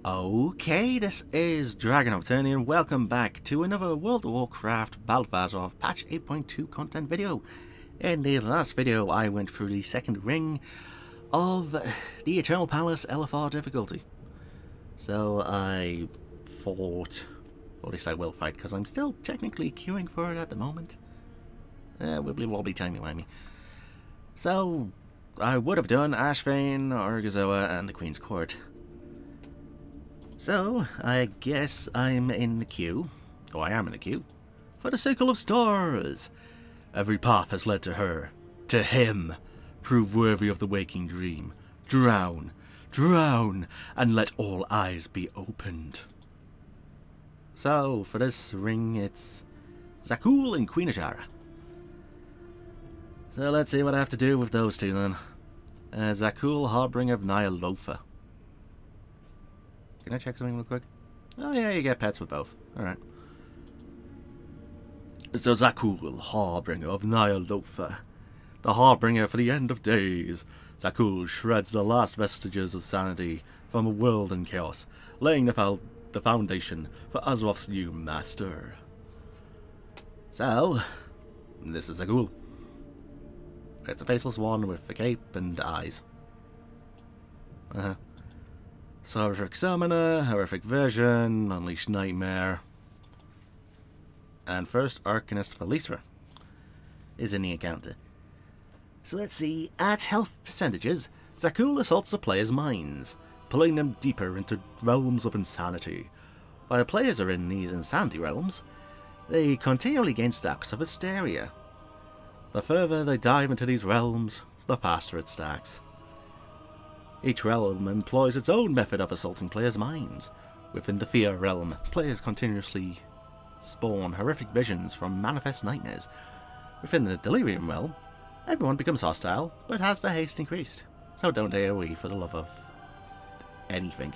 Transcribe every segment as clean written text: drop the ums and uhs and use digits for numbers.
Okay, this is DragonofEternity and welcome back to another World of Warcraft World of Azeroth patch 8.2 content video. In the last video I went through the second ring of the Eternal Palace LFR difficulty. So I fought, or at least I will fight because I'm still technically queuing for it at the moment. Wibbly wobbly timey wimey. So I would have done Ashvane, Orgazoa and the Queen's Court. So, I guess I'm in the queue, or I am in the queue, for the Circle of Stars. Every path has led to her, to him. Prove worthy of the waking dream. Drown, drown, and let all eyes be opened. So, for this ring, it's Zakuul and Queen Azshara. So let's see what I have to do with those two then. Zakuul, Harbinger of Nyalofa. Can I check something real quick? Oh yeah, you get pets with both. Alright. So Zakuul, Harbinger of Nyalofa. The Harbinger for the end of days. Zakuul shreds the last vestiges of sanity from a world in chaos, laying the foundation for Azeroth's new master. So, this is Zakuul. It's a faceless one with a cape and eyes. So Horrific Summoner, Horrific Vision, Unleash Nightmare, and first Arcanist Felisra is in the encounter. So let's see, at health percentages, Zakuul assaults the players' minds, pulling them deeper into realms of insanity. While the players are in these insanity realms, they continually gain stacks of hysteria. The further they dive into these realms, the faster it stacks. Each realm employs its own method of assaulting players' minds. Within the Fear realm, players continuously spawn horrific visions from manifest nightmares. Within the Delirium realm, everyone becomes hostile, but has their haste increased. So don't AoE for the love of anything.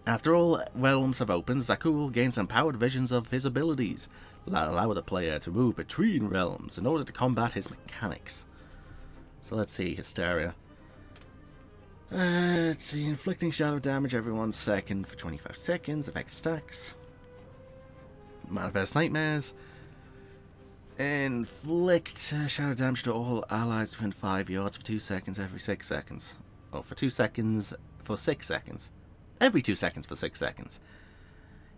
After all realms have opened, Zakuul gains empowered visions of his abilities that allow the player to move between realms in order to combat his mechanics. So let's see, Hysteria. Let's see, inflicting shadow damage every 1 second for 25 seconds, effect stacks. Manifest Nightmares. Inflict shadow damage to all allies within 5 yards for 2 seconds every 6 seconds. Or for 2 seconds for 6 seconds. Every 2 seconds for 6 seconds.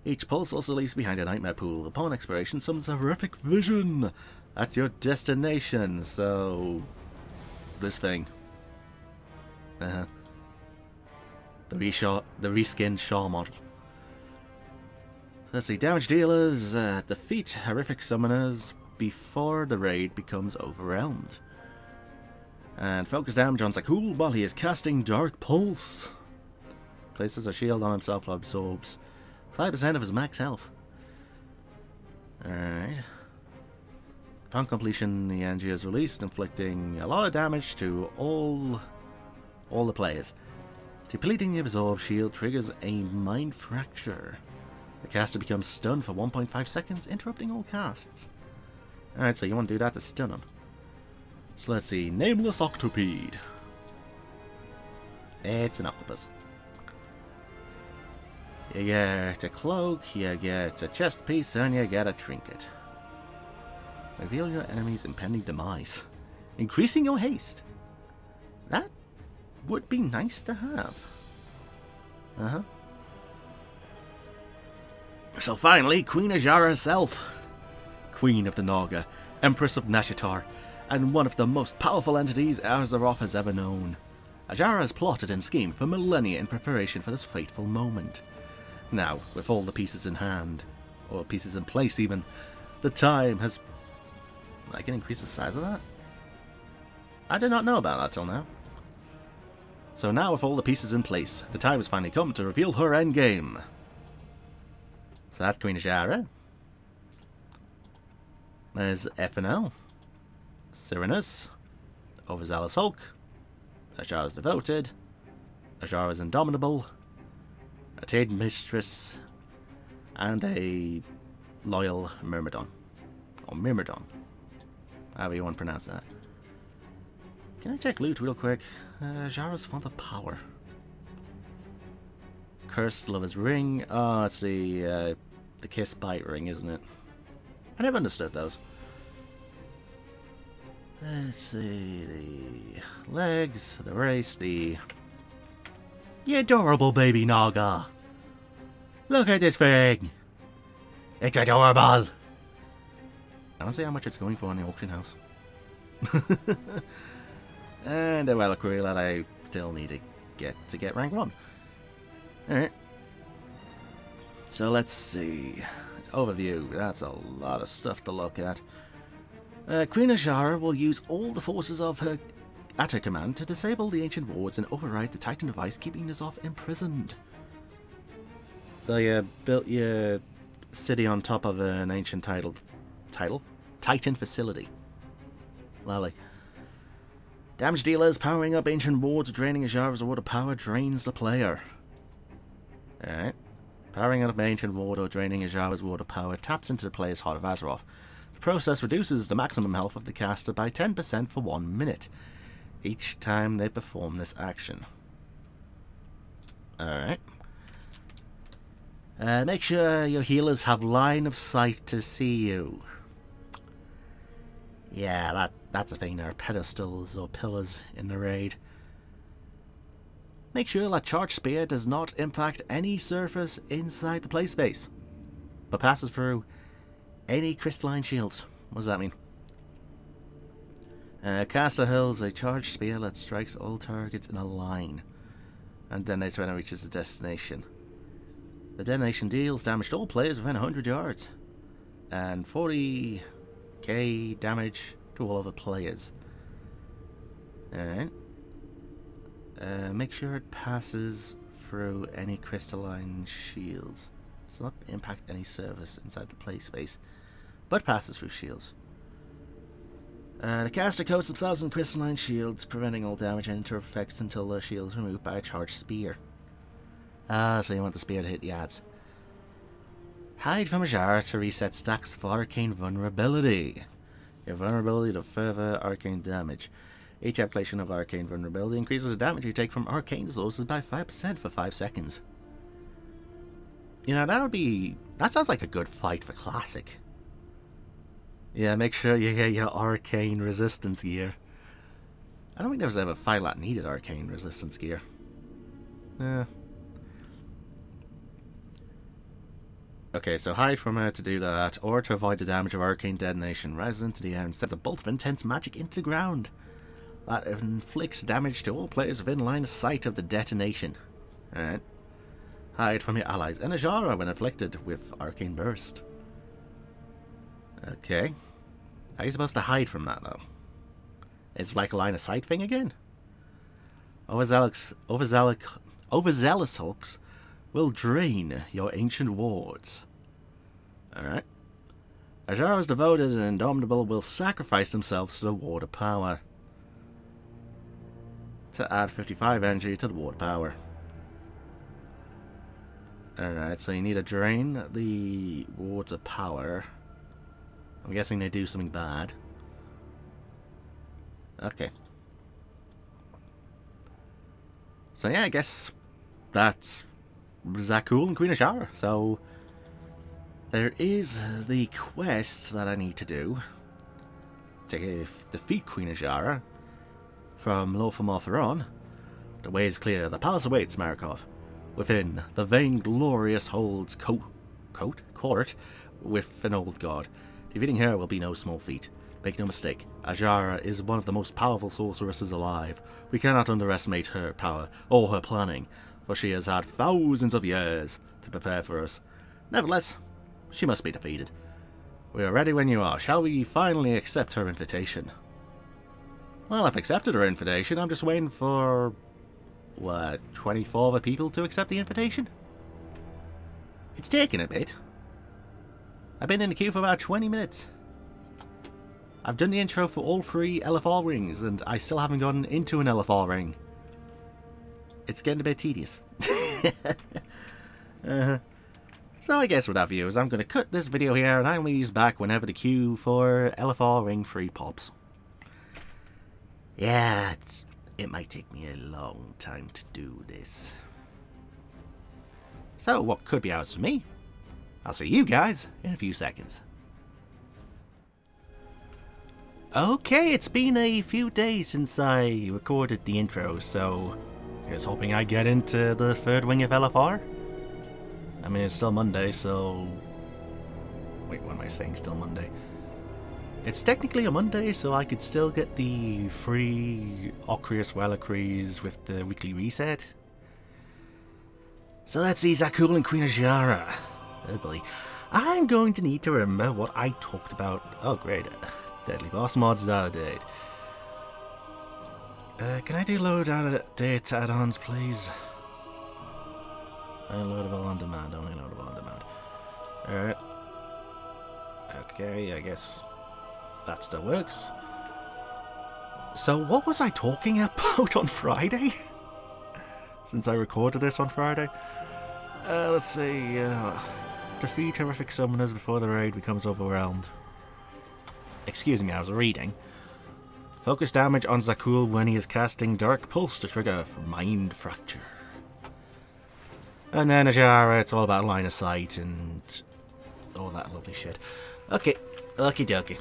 Each pulse also leaves behind a nightmare pool. Upon expiration, summons a horrific vision at your destination. So this thing. The reskinned Shaw model. Let's see, damage dealers defeat horrific summoners before the raid becomes overwhelmed. And focus damage on Zakuul while he is casting Dark Pulse. Places a shield on himself and absorbs 5% of his max health. Alright. Upon completion, the energy is released, inflicting a lot of damage to all the players. Depleting the absorbed shield triggers a mind fracture. The caster becomes stunned for 1.5 seconds, interrupting all casts. Alright, so you want to do that to stun him. So let's see, Nameless Octopede. It's an octopus. You get a cloak, you get a chest piece, and you get a trinket. Reveal your enemy's impending demise, increasing your haste. That would be nice to have. So finally, Queen Azshara herself. Queen of the Naga, Empress of Nashatar, and one of the most powerful entities Azeroth has ever known. Azshara has plotted and schemed for millennia in preparation for this fateful moment. Now, with all the pieces in hand, or pieces in place even, the time has... I can increase the size of that? I did not know about that till now. So now with all the pieces in place, the time has finally come to reveal her endgame. So that's Queen Azshara. There's FNL, Cyrinus, Overzealous Hulk, Azshara's Devoted, Azshara's Indomitable, a Tade Mistress, and a Loyal Myrmidon. Or Myrmidon. However you want to pronounce that. Can I check loot real quick? Azshara's Font of Power. Cursed Lover's Ring. Oh, it's the Kiss Bite Ring, isn't it? I never understood those. Let's see, the legs, the wrist, the adorable baby Naga. Look at this thing! It's adorable! I don't see how much it's going for in the auction house. And the Reliquary that I still need to get rank 1. Alright. So let's see. Overview. That's a lot of stuff to look at. Queen Azshara will use all the forces at her command to disable the ancient wards and override the Titan device, keeping Azeroth imprisoned. So you built your city on top of an ancient Titan facility. Lovely. Damage dealers powering up ancient wards, draining Azshara's ward of power, drains the player. Alright. Powering up an ancient ward or draining Azshara's ward of power taps into the player's Heart of Azeroth. The process reduces the maximum health of the caster by 10% for 1 minute, each time they perform this action. Alright. Make sure your healers have line of sight to see you. Yeah, that's a thing. There are pedestals or pillars in the raid. Make sure that Charged Spear does not impact any surface inside the play space, but passes through any crystalline shields. What does that mean? Caster hurls a Charged Spear that strikes all targets in a line, and detonates when it reaches the destination. The detonation deals damage to all players within 100 yards, and 40k damage to all other players. Alright. Make sure it passes through any crystalline shields. Does not impact any surface inside the play space, but passes through shields. The caster coats themselves in crystalline shields, preventing all damage and effects until the shield is removed by a Charged Spear. Ah, so you want the spear to hit the ads. Hide from Azshara to reset stacks of arcane vulnerability. Your vulnerability to further arcane damage. Each application of arcane vulnerability increases the damage you take from arcane sources by 5% for 5 seconds. You know, that sounds like a good fight for Classic. Yeah, make sure you get your arcane resistance gear. I don't think there was ever a fight that needed arcane resistance gear. Okay, so hide from her to do that, or to avoid the damage of arcane detonation. Rises into the air and sends a bolt of intense magic into the ground. That inflicts damage to all players within line of sight of the detonation. Alright. Hide from your allies and Azshara when afflicted with Arcane Burst. Okay. How are you supposed to hide from that, though? It's like a line of sight thing again? Overzealous hulks will drain your ancient wards. Alright. Azshara's devoted and indomitable will sacrifice themselves to the ward of power. To add 55 energy to the ward power. Alright, so you need to drain the wards of power. I'm guessing they do something bad. Okay. So yeah, I guess that's Zakul and Queen Azshara. So there is the quest that I need to do to defeat Queen Azshara from Lorthamortharon. The way is clear. The palace awaits Marikov. Within, the vainglorious holds court with an old god. Defeating her will be no small feat. Make no mistake, Azshara is one of the most powerful sorceresses alive. We cannot underestimate her power or her planning, for she has had thousands of years to prepare for us. Nevertheless, she must be defeated. We are ready when you are. Shall we finally accept her invitation? Well, I've accepted her invitation. I'm just waiting for, what, 24 other people to accept the invitation? It's taken a bit. I've been in the queue for about 20 minutes. I've done the intro for all 3 LFR rings, and I still haven't gotten into an LFR ring. It's getting a bit tedious. So I guess with that, viewers, I'm going to cut this video here, and I'll be back whenever the queue for LFR ring 3 pops. Yeah, it might take me a long time to do this. So what could be hours for me? I'll see you guys in a few seconds. Okay, it's been a few days since I recorded the intro, so I was hoping I'd get into the third wing of LFR. I mean, it's still Monday, so... Wait, what am I saying? Still Monday? It's technically a Monday, so I could still get the free Ocrius Reliquaries with the weekly reset. So let's see Zakul and Queen Azshara. Oh boy. I'm going to need to remember what I talked about. Oh great. Deadly boss mods is out of date. Can I do load out of date add-ons, please? Unloadable on demand, only loadable on demand. Alright. Okay, I guess that still works. So what was I talking about on Friday? Since I recorded this on Friday. Let's see. Defeat horrific summoners before the raid becomes overwhelmed. Excuse me, I was reading. Focus damage on Zakul when he is casting Dark Pulse to trigger Mind Fracture. And then Azshara, it's all about line of sight and all that lovely shit. Okay, okie dokie.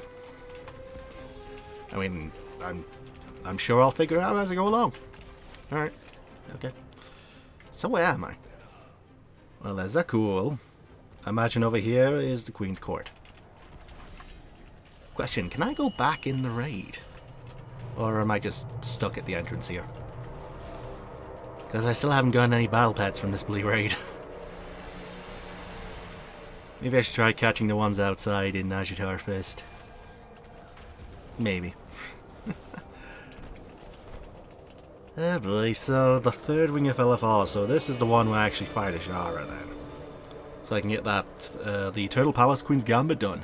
I mean, I'm sure I'll figure it out as I go along. Alright, okay. So where am I? Well, there's Zakul. I imagine over here is the Queen's Court. Question, can I go back in the raid? Or am I just stuck at the entrance here? Because I still haven't gotten any battle pets from this bloody raid. Maybe I should try catching the ones outside in Azshara first. Maybe. Oh boy, so the third wing of LFR, so this is the one where I actually fight Azshara then. So I can get that, the Eternal Palace Queen's Gambit done.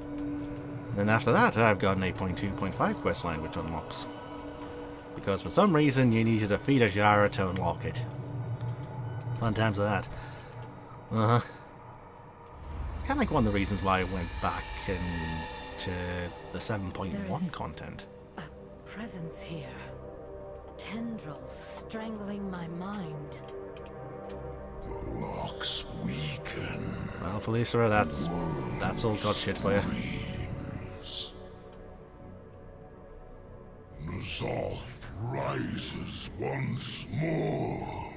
And then after that, I've got an 8.2.5 questline which unlocks. Because for some reason you need to defeat Azshara to unlock it. Fun times of that. Uh-huh. It's kind of like one of the reasons why I went back into the 7.1 content. A presence here. Tendrils strangling my mind. The locks weaken. Well, Felicia, that's all god shit for you. N'Zoth rises once more.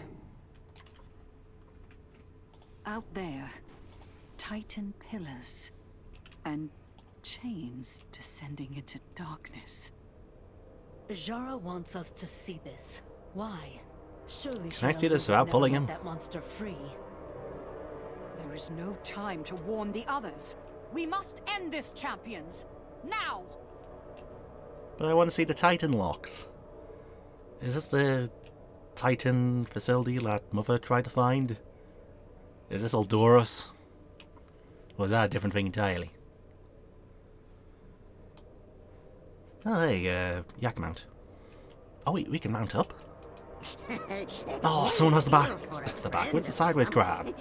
Out there, Titan pillars and chains descending into darkness. Azshara wants us to see this. Why? Surely Can I see this without pulling him? That monster free. There is no time to warn the others. We must end this, champions. Now! But I want to see the Titan locks. Is this the Titan facility that Mother tried to find? Is this Eldoros? Or is that a different thing entirely? Oh, hey, yak mount. Oh, we can mount up? Oh, someone has the backwards, the sideways grab.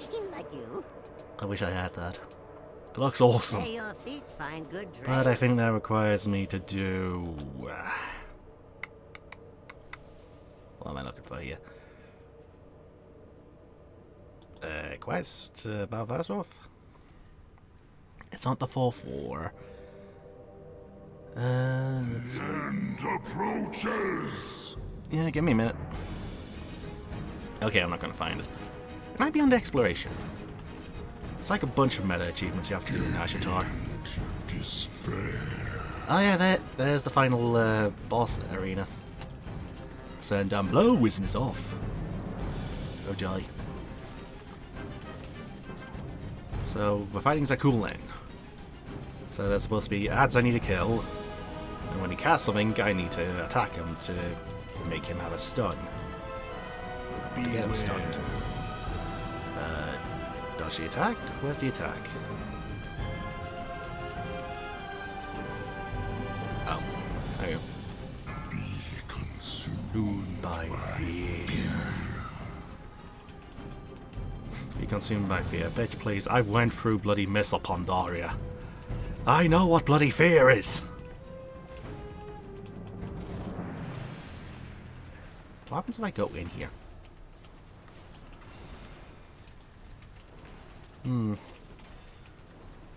I wish I had that. It looks awesome. But I think that requires me to do... what am I looking for here? Quest about Azeroth? It's not the 4-4. The end approaches. Yeah, give me a minute. Okay, I'm not gonna find it. It might be under exploration. It's like a bunch of meta achievements you have to do in Azshara. Oh yeah, there's the final boss arena. So down below, Wizard is off. Oh joy. So we're fighting Zakul then. So there's supposed to be ads I need to kill. And when he casts something, I need to attack him to make him have a stun. To get him stunned. Dodge the attack? Where's the attack? Oh, there you go. Be consumed by fear. Be consumed by fear. Bitch, please. I've went through bloody Missile Pandaria. I know what bloody fear is. What happens if I go in here?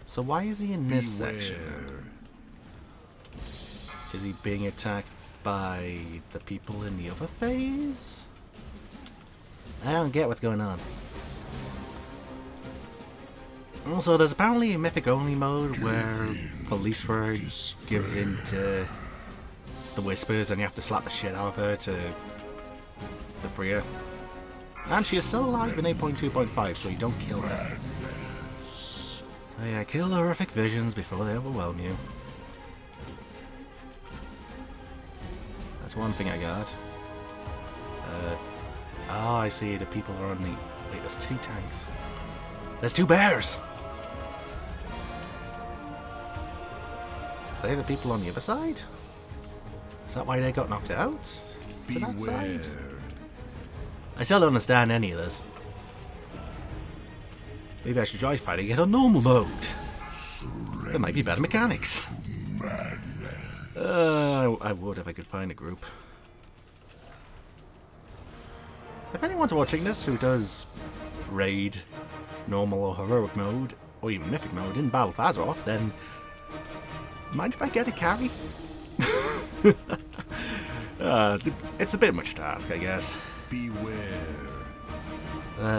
So why is he in this section? Is he being attacked by the people in the other phase? I don't get what's going on. Also, there's apparently a mythic only mode where Policework gives in to the whispers and you have to slap the shit out of her to free her. And she is still alive in 8.2.5, so you don't kill her. Oh yeah, kill the horrific visions before they overwhelm you. That's one thing I got. Oh, I see, the people are on the... Wait, there's 2 tanks. There's 2 bears! Are they the people on the other side? Is that why they got knocked out? To that side? I still don't understand any of this. Maybe I should try fighting it on normal mode. There might be better mechanics. I would if I could find a group. If anyone's watching this who does raid, normal or heroic mode, or even mythic mode in Battle for Azeroth, then mind if I get a carry? It's a bit much to ask, I guess. Beware.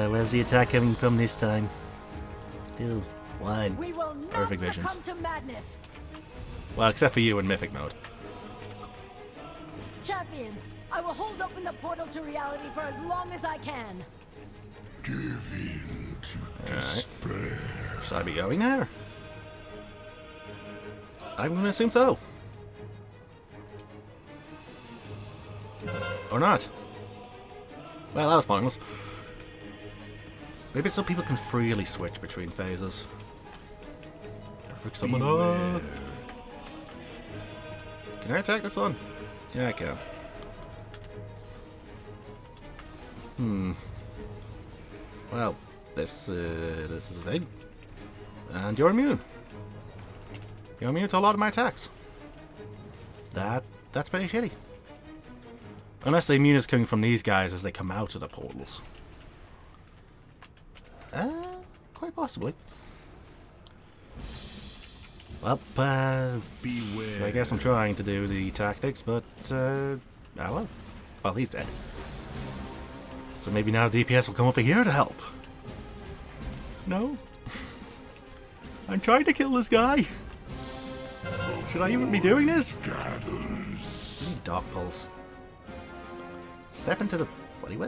Where's the attack coming from this time? Ew, wine. We will not Horrific visions. succumb to madness. Well, except for you in mythic mode. Champions, I will hold open the portal to reality for as long as I can. Give in to despair. Should I be going there? I'm going to assume so. Or not. Well, that was pointless. Maybe so people can freely switch between phases. Perfect summoner. Can I attack this one? Yeah, I can. Well, this is a thing. And you're immune. You're immune to a lot of my attacks. That's pretty shitty. Unless the immune is coming from these guys as they come out of the portals. Quite possibly. Well, beware. I guess I'm trying to do the tactics, but, oh well. Well, he's dead. So maybe now DPS will come over here to help. No? I'm trying to kill this guy. Should I even be doing this? I need Dark Pulse. Step into the... What?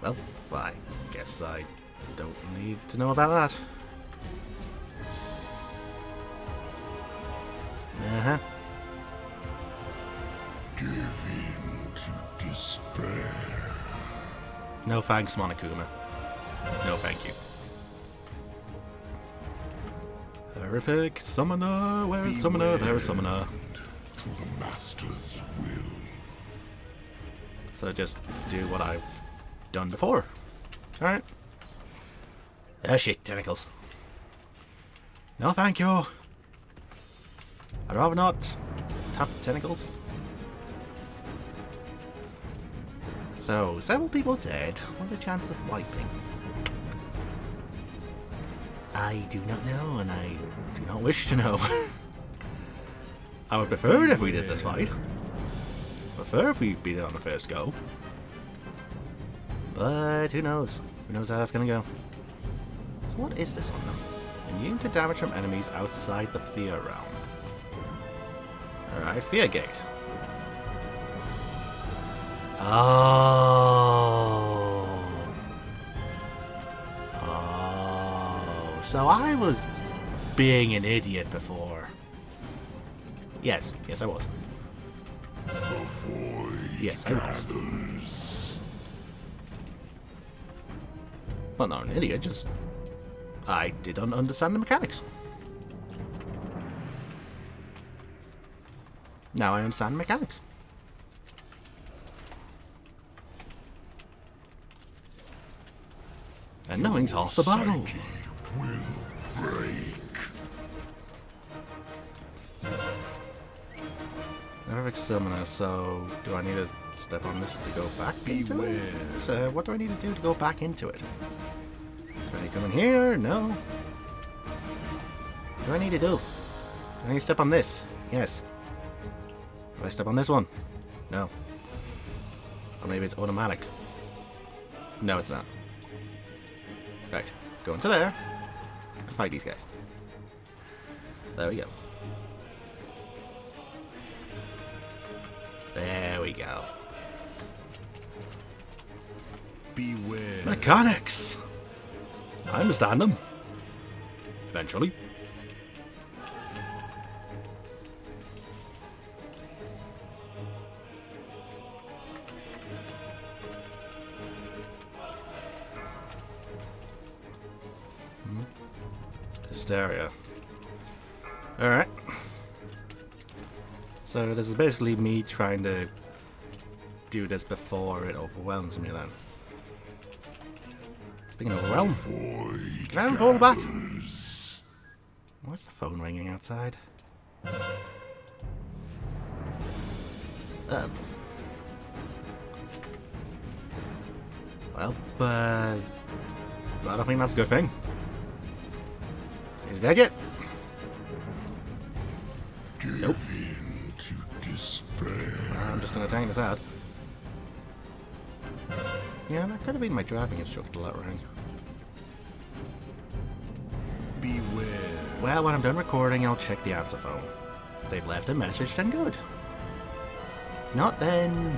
Well, I guess I don't need to know about that. Uh-huh. Give in to despair. No thanks, Monokuma. No thank you. Horrific summoner, where is summoner? There is summoner. To the master's will. So just do what I've done before. Alright. Ah shit, tentacles. No thank you. I'd rather not tap tentacles. So, several people dead. What are the chances of wiping? I do not know, and I do not wish to know. I would prefer it if we did this fight. Prefer if we beat it on the first go. But who knows? Who knows how that's gonna go? So what is this on them? Immune to damage from enemies outside the Fear realm. Alright, Fear Gate. Oh. Oh. So I was being an idiot before. Yes, I was. Yes, I was. Well, not an idiot, just... I didn't understand the mechanics. Now I understand the mechanics. And knowing's half the battle. Will break. Horrific summoner, so do I need a step on this to go back into it. So what do I need to do to go back into it? Can I come in here? No. What do I need to do? Do I need to step on this? Yes. Do I step on this one? No. Or maybe it's automatic. No, it's not. Right. Go into there. And fight these guys. There we go. There we go. Beware. Mechanics! I understand them. Eventually. Hysteria. Alright. So this is basically me trying to do this before it overwhelms me then. Speaking of overwhelm, can I pull back? Why's the phone ringing outside? Well, I don't think that's a good thing. Is he dead yet? Nope. To despair. I'm just gonna tank this out. Yeah, that could have been my driving instructor that rang. Beware. Well, when I'm done recording, I'll check the answer phone. If they've left a message, then good. If not, then...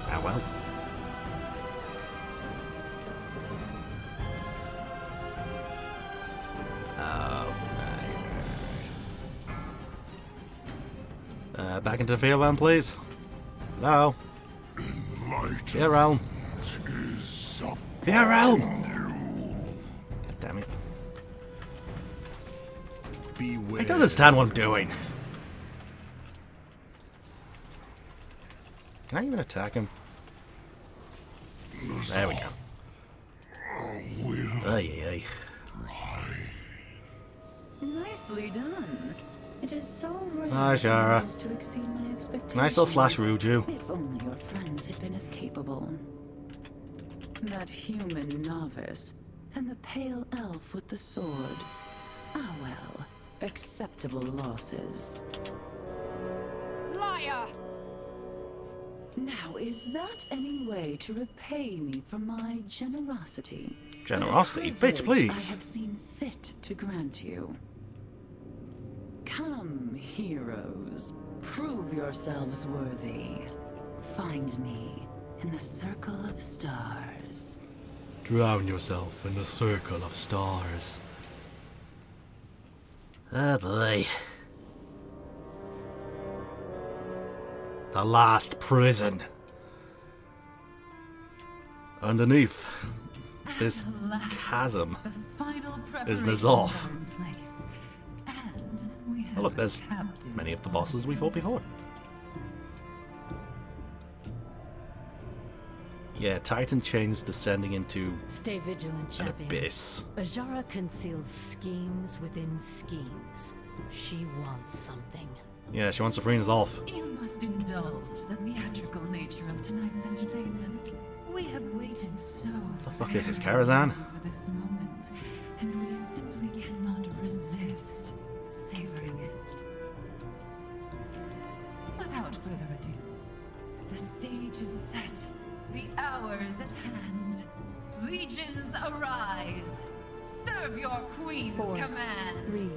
ah, well. Back into the field then, please. Hello? Yeah, realm. Yeah, realm! God damn it. Beware. I don't understand what I'm doing. Can I even attack him? There we go. Ay, ay, Nicely done. It is so rare Azshara. to exceed my expectations. Can I still slash Ruju? If only your friends had been as capable. That human novice and the pale elf with the sword. Ah well, acceptable losses. Liar! Now, is that any way to repay me for my generosity? Generosity? The Bitch, privilege please. I have seen fit to grant you. Come, heroes. Prove yourselves worthy. Find me in the circle of stars. Drown yourself in the circle of stars. Oh boy. The last prison. Underneath this chasm is N'Zoth. Oh look, there's many of the bosses we fought before. Yeah, Titan chains descending into Stay vigilant, an champions. abyss. Azshara conceals schemes within schemes. She wants something. Yeah, she wants to free N'Zoth. You must indulge the theatrical nature of tonight's entertainment. We have waited so The fuck is this, Karazhan? for this moment, and we simply cannot resist savoring it. Without further ado, the stage is set. The hour is at hand. Legions arise. Serve your queen's 4, command. 3,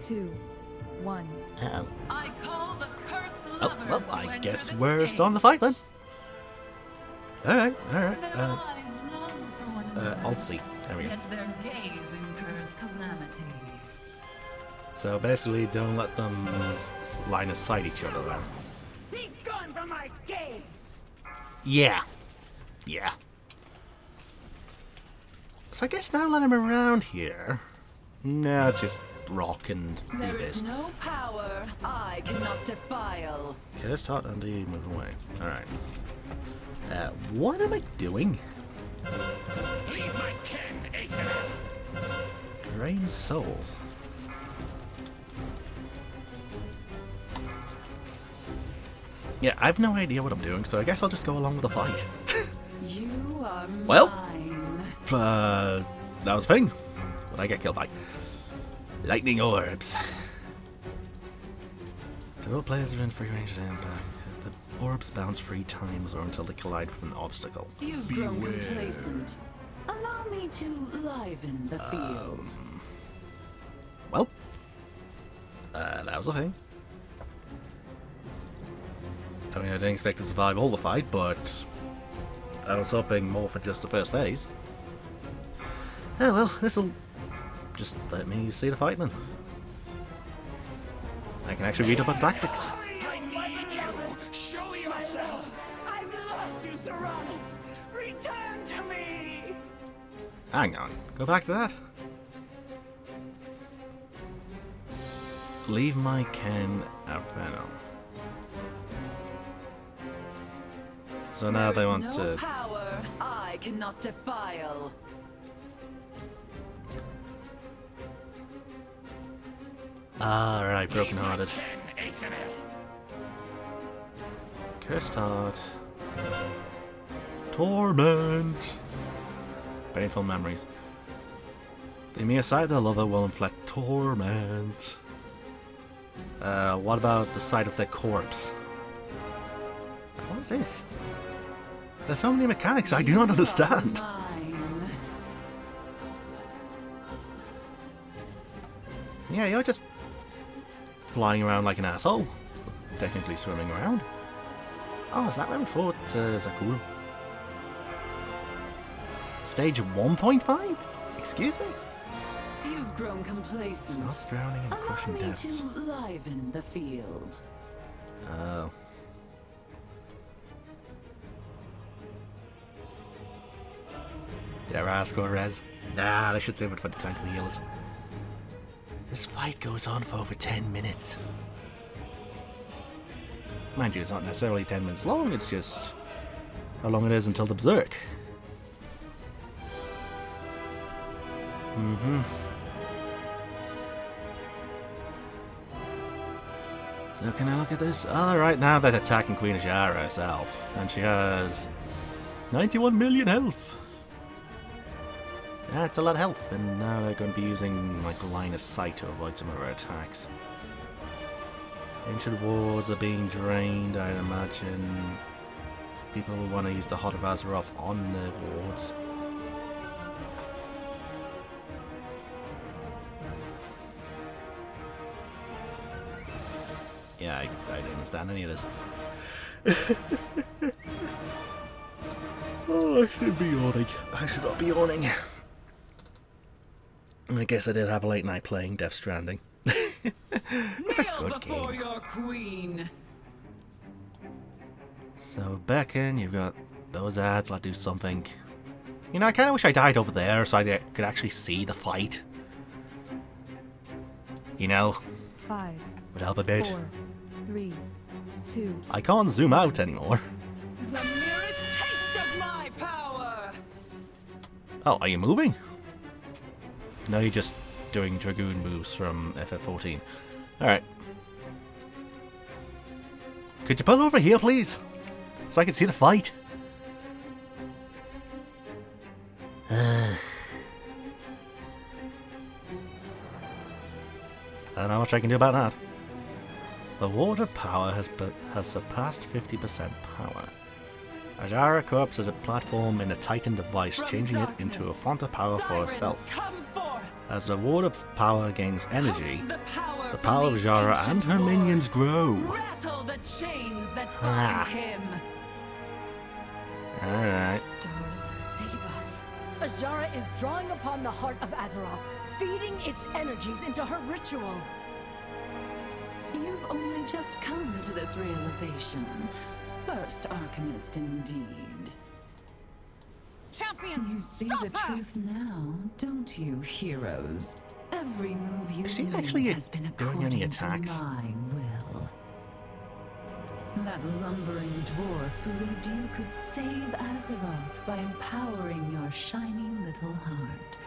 2, 1. Uh-oh. I call the cursed Oh, lovers well, to I enter guess the we're stage. still on the fight then. Alright, alright. Their eyes long for one another, Alt-C. There we go. yet their gaze incurs calamity. So basically, don't let them line of sight each other then. Be gone from my gaze! Yeah. Yeah. So I guess now let him around here. No, it's just rock and do There this. is no power I cannot defile. Curse taught under you, move away. Alright. What am I doing? Leave my ken, Aether. Drain soul. Yeah, I've no idea what I'm doing, so I guess I'll just go along with the fight. You are Well, mine. that was the thing. What I get killed by? Lightning orbs. To all players are in free range of impact. The orbs bounce 3 times or until they collide with an obstacle. You've grown complacent. Allow me to liven the field. Well, that was a thing. I mean, I didn't expect to survive all the fight, but I was hoping more for just the first phase. Oh well, this'll just let me see the fight then. I can actually read up on tactics. I need you! Show yourself! I've lost you, Serranus! Return to me! Hang on, go back to that. Leave my ken Aveno. So now they want no to... power I cannot defile. Alright, broken-hearted. Ken Aethanel. Cursed heart. Torment. Painful memories. The mere sight of the lover will inflict torment. What about the sight of their corpse? What is this? There's so many mechanics I do not understand. Mine. Yeah, you're just flying around like an asshole. Technically swimming around. Oh, is that where we fought Zakul? Stage 1.5? Excuse me? You've grown complacent. Starts drowning in Allow crushing me depths. to liven the field. Oh. Did I ask or res? Nah, I should save it for the tanks and healers. This fight goes on for over 10 minutes. Mind you, it's not necessarily 10 minutes long, it's just how long it is until the berserk. So can I look at this? Alright, now they're attacking Queen Azshara herself. And she has 91 million health. That's a lot of health, and now they're going to be using like line of sight to avoid some of her attacks. Ancient wards are being drained, I'd imagine. People will want to use the Heart of Azeroth on their wards. Yeah, I don't understand any of this. Oh, I should be yawning. I should not be yawning. I guess I did have a late night playing Death Stranding. It's a Kneel good before game. your queen. So back in, you've got those ads. Let's do something. You know, I kind of wish I died over there so I could actually see the fight. You know, 5, would help a bit. 4, 3, 2. I can't zoom out anymore. The merest taste of my power. Oh, are you moving? No, you're just doing Dragoon moves from FF14. Alright. Could you pull over here, please? So I can see the fight. I don't know how much I can do about that. The water power has surpassed 50% power. Azshara co-ops as a platform in a Titan device, changing it into a font of power for herself. As the water power gains energy, the power of Azshara and her minions grow. Rattle the chains that Ah. bind him. Alright. Stars, save us. Azshara is drawing upon the heart of Azeroth, feeding its energies into her ritual. You've only just come to this realization. First Arcanist indeed. Champions, You see stop the her! truth now, don't you, heroes? Every move you Is she made actually has been doing according any to attacks? my will. That lumbering dwarf believed you could save Azeroth by empowering your shiny little heart.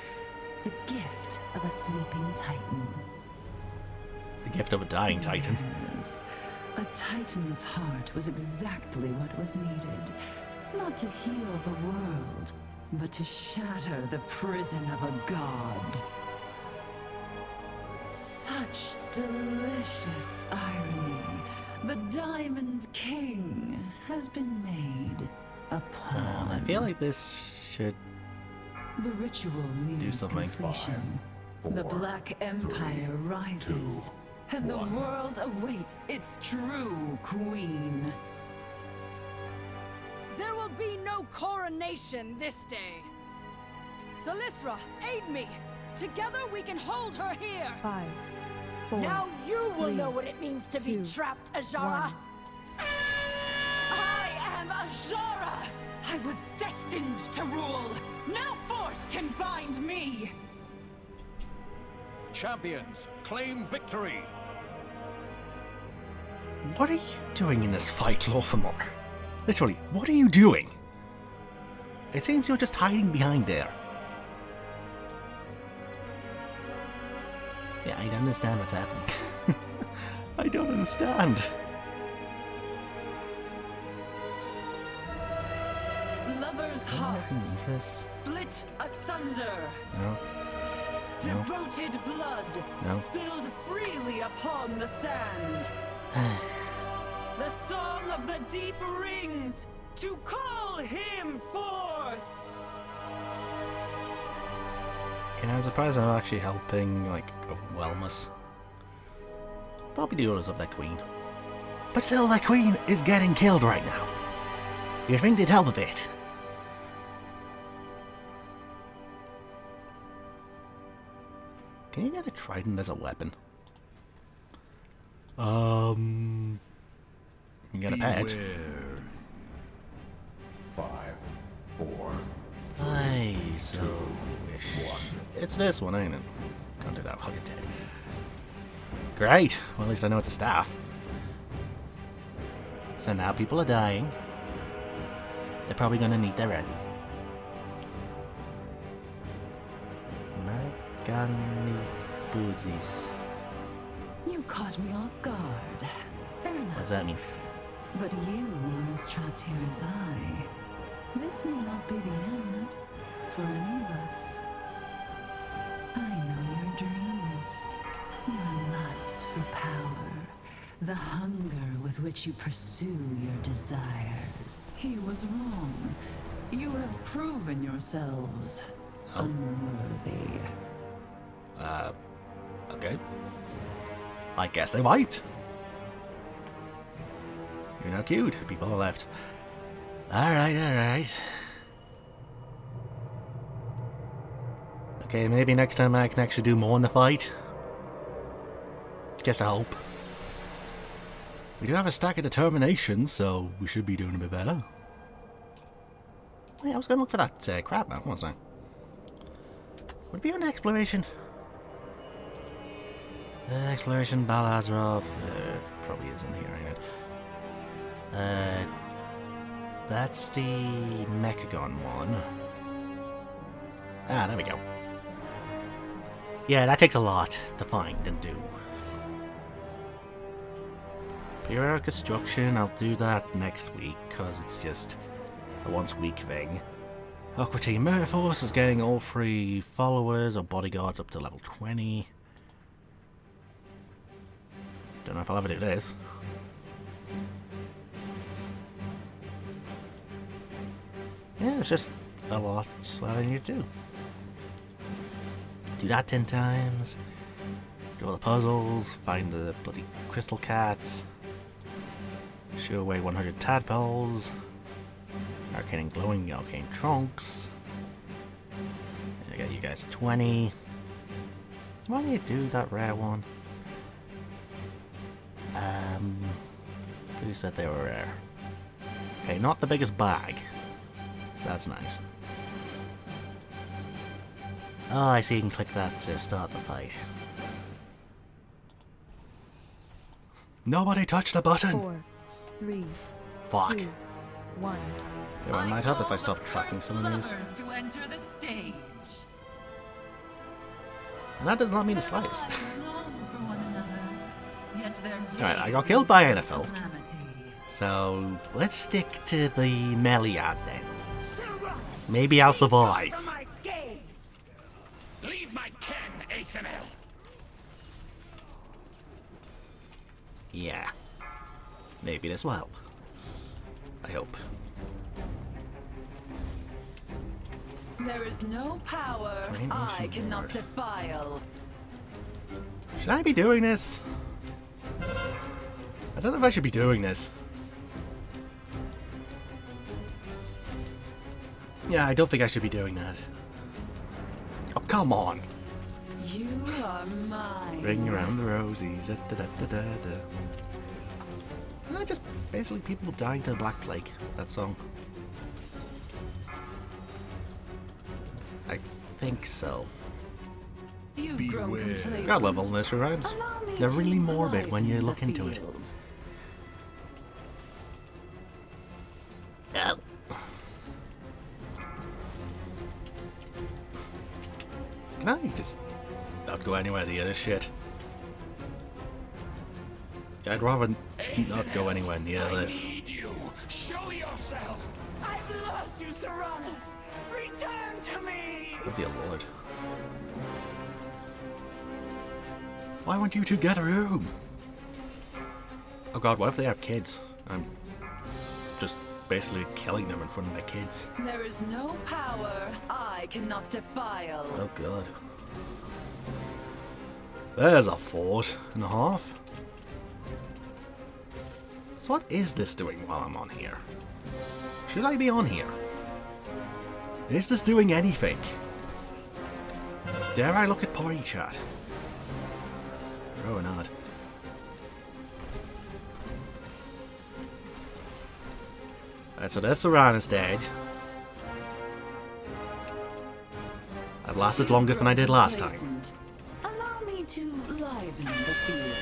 The gift of a sleeping titan. The gift of a dying Titan. Yes. A Titan's heart was exactly what was needed. Not to heal the world, but to shatter the prison of a god. Such delicious irony. The Diamond King has been made a pawn. I feel like this should The ritual nears do something. completion. The Black Empire rises, and the world awaits its true queen. There will be no coronation this day. Thalysra, aid me. Together we can hold her here. 5, 4. Now you will 3, know what it means to be 2, trapped, Azshara. 1. I am Azshara! I was destined to rule! No force can bind me! Champions, claim victory! What are you doing in this fight, Lorthamar? Literally, what are you doing? It seems you're just hiding behind there. Yeah, I don't understand what's happening. I don't understand. Lovers' hearts split asunder. No. Devoted blood No. spilled freely upon the sand. The song of the deep rings to call him forth. You know, I'm surprised I'm not actually helping, like, overwhelm us. Probably the orders of their queen. But still, their queen is getting killed right now. You'd think they'd help a bit. Can you get a trident as a weapon? You get a pet. Beware. 5, 4. I so wish. It's this one, ain't it? Can't do that. Hug it dead. Great. Well, at least I know it's a staff. So now people are dying. They're probably going to need their reses. Maganibuzis. You caught me off guard. Fair enough. What does that mean? But you are as trapped here as I. This may not be the end for any of us. I know your dreams, your lust for power, the hunger with which you pursue your desires. He was wrong. You have proven yourselves unworthy. Okay. I guess they wiped. You're not cute. People are left. Alright, alright. Okay, maybe next time I can actually do more in the fight. Guess I hope. We do have a stack of determination, so we should be doing a bit better. Wait, I was going to look for that crab now, wasn't I? Would it be on exploration? Exploration, Azeroth. It probably isn't here, ain't it? That's the Mechagon one. Ah, there we go. Yeah, that takes a lot to find and do. Periodic Destruction, I'll do that next week, because it's just a once-a-week thing. Aqua Team Murder Force is getting all 3 followers or bodyguards up to level 20. Don't know if I'll ever do this. Yeah, it's just a lot that I need to do. Do that 10 times. Do all the puzzles. Find the bloody crystal cats. Shoo away 100 tadpoles. Arcane and glowing arcane trunks. I got you guys at 20. Why do you do that rare one? Who said they were rare? Okay, not the biggest bag. So that's nice. Oh, I see you can click that to start the fight. Nobody touched the button! 4, 3, Fuck. 2, 1. Yeah, I might help if I stop tracking some of these. To enter the stage. And that does not mean the slightest. Long for one another. Alright, I got killed by NFL. So, let's stick to the Meliad then. Maybe I'll survive. Leave my ken, Athanel. Yeah. Maybe this will help. I hope. There is no power I cannot defile. Should I be doing this? I don't know if I should be doing this. Yeah, I don't think I should be doing that. Oh, come on. You are mine. Ring around the rosies. Da, da, da, da, da. Isn't that just basically people dying to the Black Plague? That song. I think so. You've grown complacent. God love all nursery rhymes. They're really morbid when you look into it. Oh. Can I just not go anywhere near this shit? I'd rather not go anywhere near this. I need you. Show yourself. I've lost you, Serranus. Return to me. Oh dear lord. Why won't you two get a room? Oh god, what if they have kids? I'm just basically killing them in front of their kids. There is no power I cannot defile. Oh god. There's a fort and a half. So what is this doing while I'm on here? Should I be on here? Is this doing anything? Dare I look at party chat? Probably not. Alright, so there's Serranus dead. I've lasted longer than I did last time. Allow me to liven the field.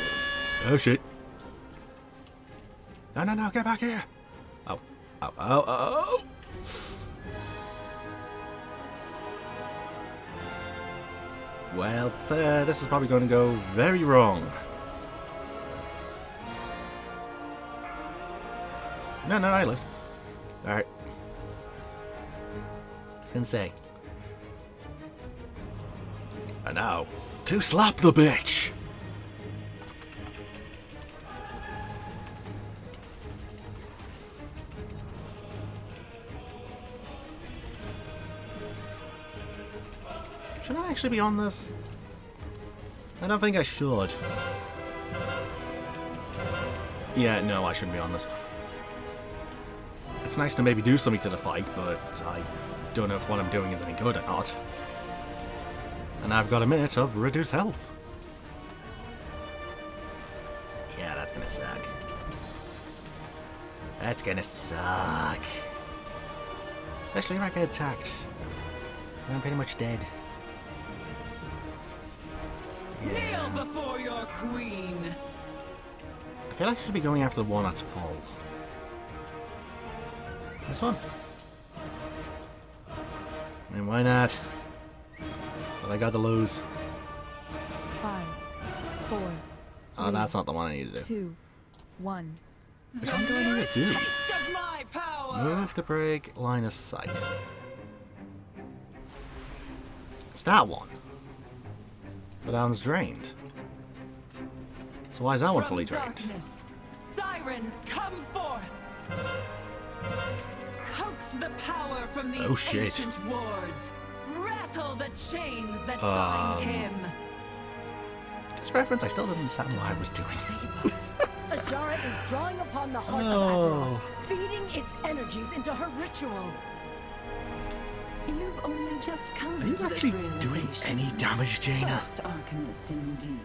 Oh shit. No, no, no, get back here! Oh, oh, oh, oh! Well, this is probably going to go very wrong. No, no, I lived. Alright. Sensei. And now, to slap the bitch! Should I actually be on this? I don't think I should. Yeah, no, I shouldn't be on this. It's nice to maybe do something to the fight, but I don't know if what I'm doing is any good or not. And I've got a minute of reduced health. Yeah, that's gonna suck. That's gonna suck. Especially if I get attacked. I'm pretty much dead. Kneel before your queen. I feel like I should be going after the one that's full. This one? I mean, why not? What I got to lose? 5, 4. Oh, that's not the one I need to do. 2, 1. Which one do I need to do? Taste of my power. Move the break, line of sight. It's that one. But that one's drained. So why is that one fully drained? Darkness, sirens come forth. Coax the power from these ancient wards. Rattle the chains that bind him. This reference I still didn't understand what I was doing. Azshara is drawing upon the heart of Azeroth, feeding its energies into her ritual. You've only just come Are you to actually this doing realization. any damage, Jaina? First Arcanist indeed.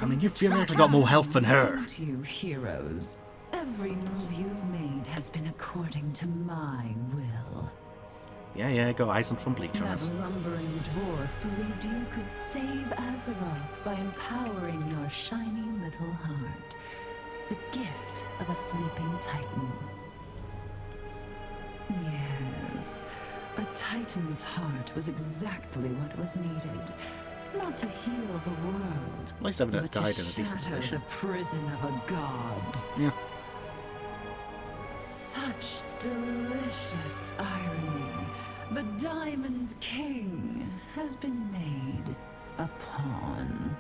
I mean, you've actually got more health than her. Don't you, heroes? Every move you've made has been according to my will. Yeah, yeah, go ice and some bleach on That us. lumbering dwarf believed you could save Azeroth by empowering your shiny little heart. The gift of a sleeping titan. Yes, a titan's heart was exactly what was needed. Not to heal the world, At least I've but to died in a decent shatter fashion. the prison of a god. Yeah. Such delicious irony. The Diamond King has been made a pawn.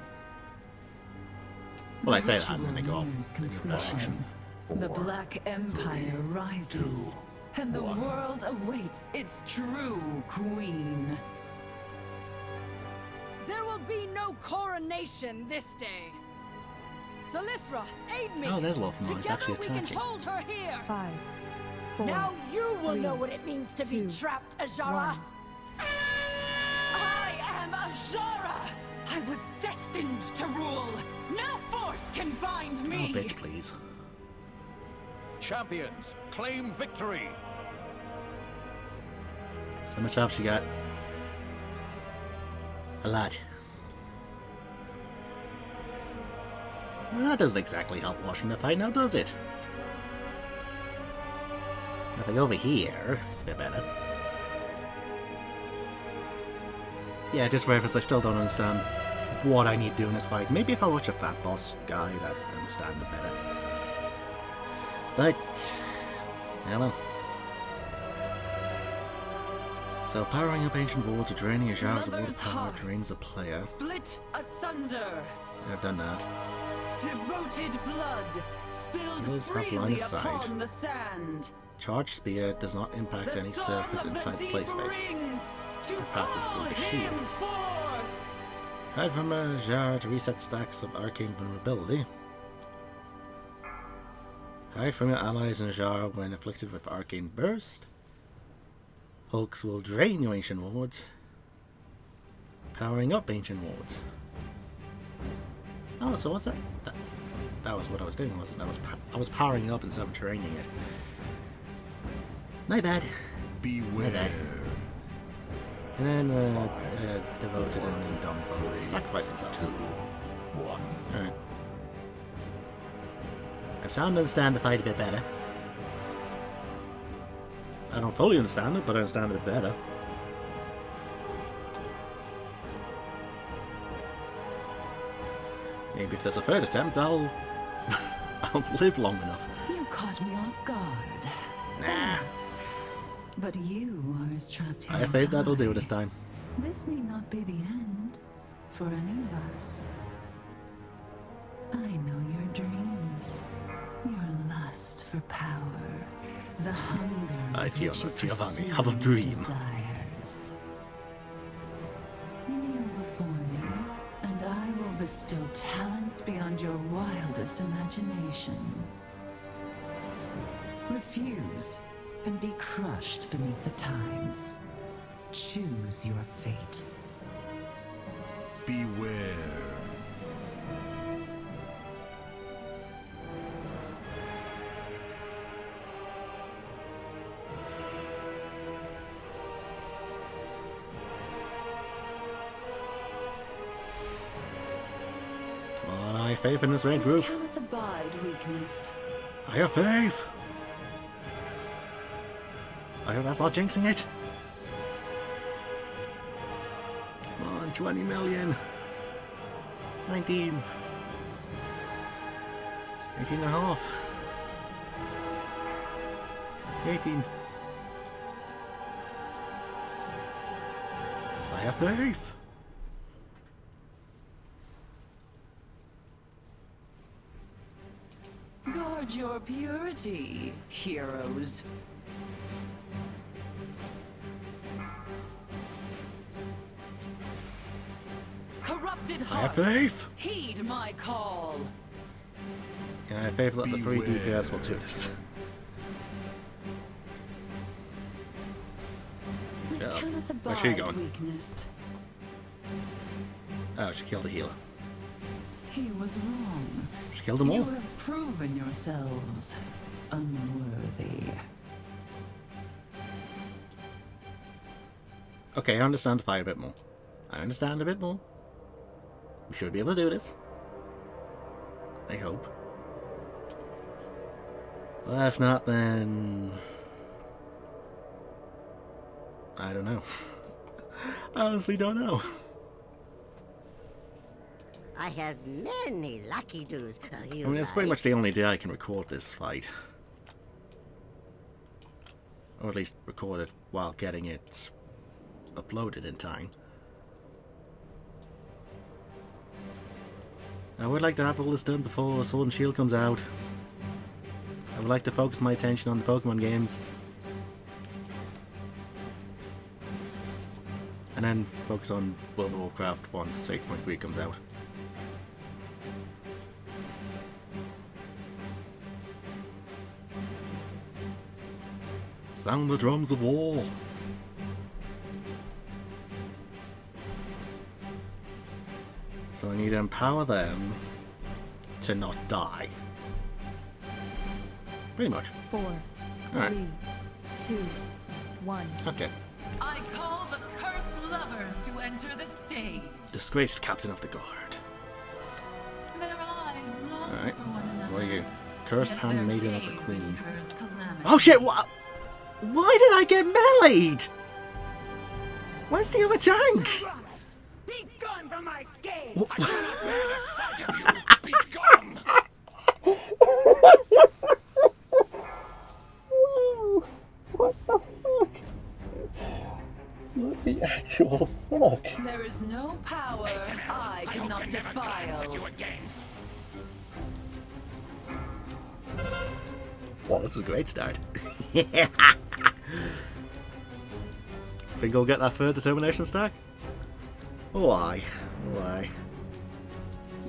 Well, I say that Ritual and then they go off nears in the other direction. completion. The 4, Black Empire rises, and the world awaits its true queen. There will be no coronation this day. Thalysra, aid me. Oh, there's Lawful Noise Together actually we can attacking. hold her here. 5, 4, Now you will know 3, what it means to be 2, trapped, Azshara. 1. I am Azshara! I was destined to rule! No force can bind Oh, me! bitch, please. Champions, claim victory. So much health she got. A lot. Well, that doesn't exactly help washing the fight now, does it? If I go over here, it's a bit better. Yeah, just reference, I still don't understand what I need to do in this fight. Maybe if I watch a Fat Boss guide, I'd understand it better. But, yeah, well. So, powering up ancient wards or draining a shower's water Lovers' power hearts drains a player. Split asunder. I've done that. Devoted blood spilled Those have line freely of sight. upon the sand. Charged spear does not impact The any storm surface of the inside the deep play space. rings to It passes call through the him shields. forth. Hide from Azshara to reset stacks of arcane vulnerability. Hide from your allies in Azshara when afflicted with arcane burst. Hulks will drain your ancient wards. Powering up ancient wards. Oh, so what's that? That was what I was doing, wasn't it? I was powering it up instead of draining it. My bad. Beware. bad. And then Devoted and Indomitable sacrifice themselves. 2, 1. Alright. I'm starting to understand the fight a bit better. I don't fully understand it, but I understand it a bit better. Maybe if there's a third attempt, I'll live long enough. You caught me off guard. Nah. But you are as trapped here I have faith as that'll do I. this time. This need not be the end for any of us. I know your dreams, your lust for power, the hunger I with feel which that you Giovanni pursue have a dream. desires. Kneel before me, and I will bestow talents beyond your wildest imagination. Refuse, and be crushed beneath the tides. Choose your fate. Beware. Come on, I have faith in this red You group. cannot abide weakness. I have faith. I hope that's not jinxing it. Come on, 20 million. 19. 18 and a half. 18. I have faith. Guard your purity, heroes. Corrupted I have heart, faith. heed my call. And I have faith that the 3 Beware. DPS will do this. I Yeah. cannot Where's she abide going? weakness. Oh, she killed a healer. He was wrong. She killed them all. You have proven yourselves unworthy. Okay, I understand the fight a bit more. I understand a bit more. We should be able to do this. I hope. Well, if not, then... I don't know. I honestly don't know. I have many lucky do's. I mean, it's pretty much the only day I can record this fight. Or at least record it while getting it uploaded in time. I would like to have all this done before Sword and Shield comes out. I would like to focus my attention on the Pokemon games. And then focus on World of Warcraft once 8.3 comes out. Sound the drums of war! So I need to empower them to not die. Pretty much. 4, Alright. 3, 2, 1. Okay. I call the cursed lovers to enter the stage. Disgraced captain of the guard. Their eyes long Alright. for one another. What are you? Cursed Yet hand their maiden of the gaze queen. incurs calamity. Oh shit! What? Why did I get meleeed? Where's the other tank? Promise! Be gone from my game! I cannot bear the sight of you! Be gone! What the fuck? What the actual fuck? There is no power I cannot defile. You again. Well, this is a great start. Think I'll get that third determination stack? Why? Why?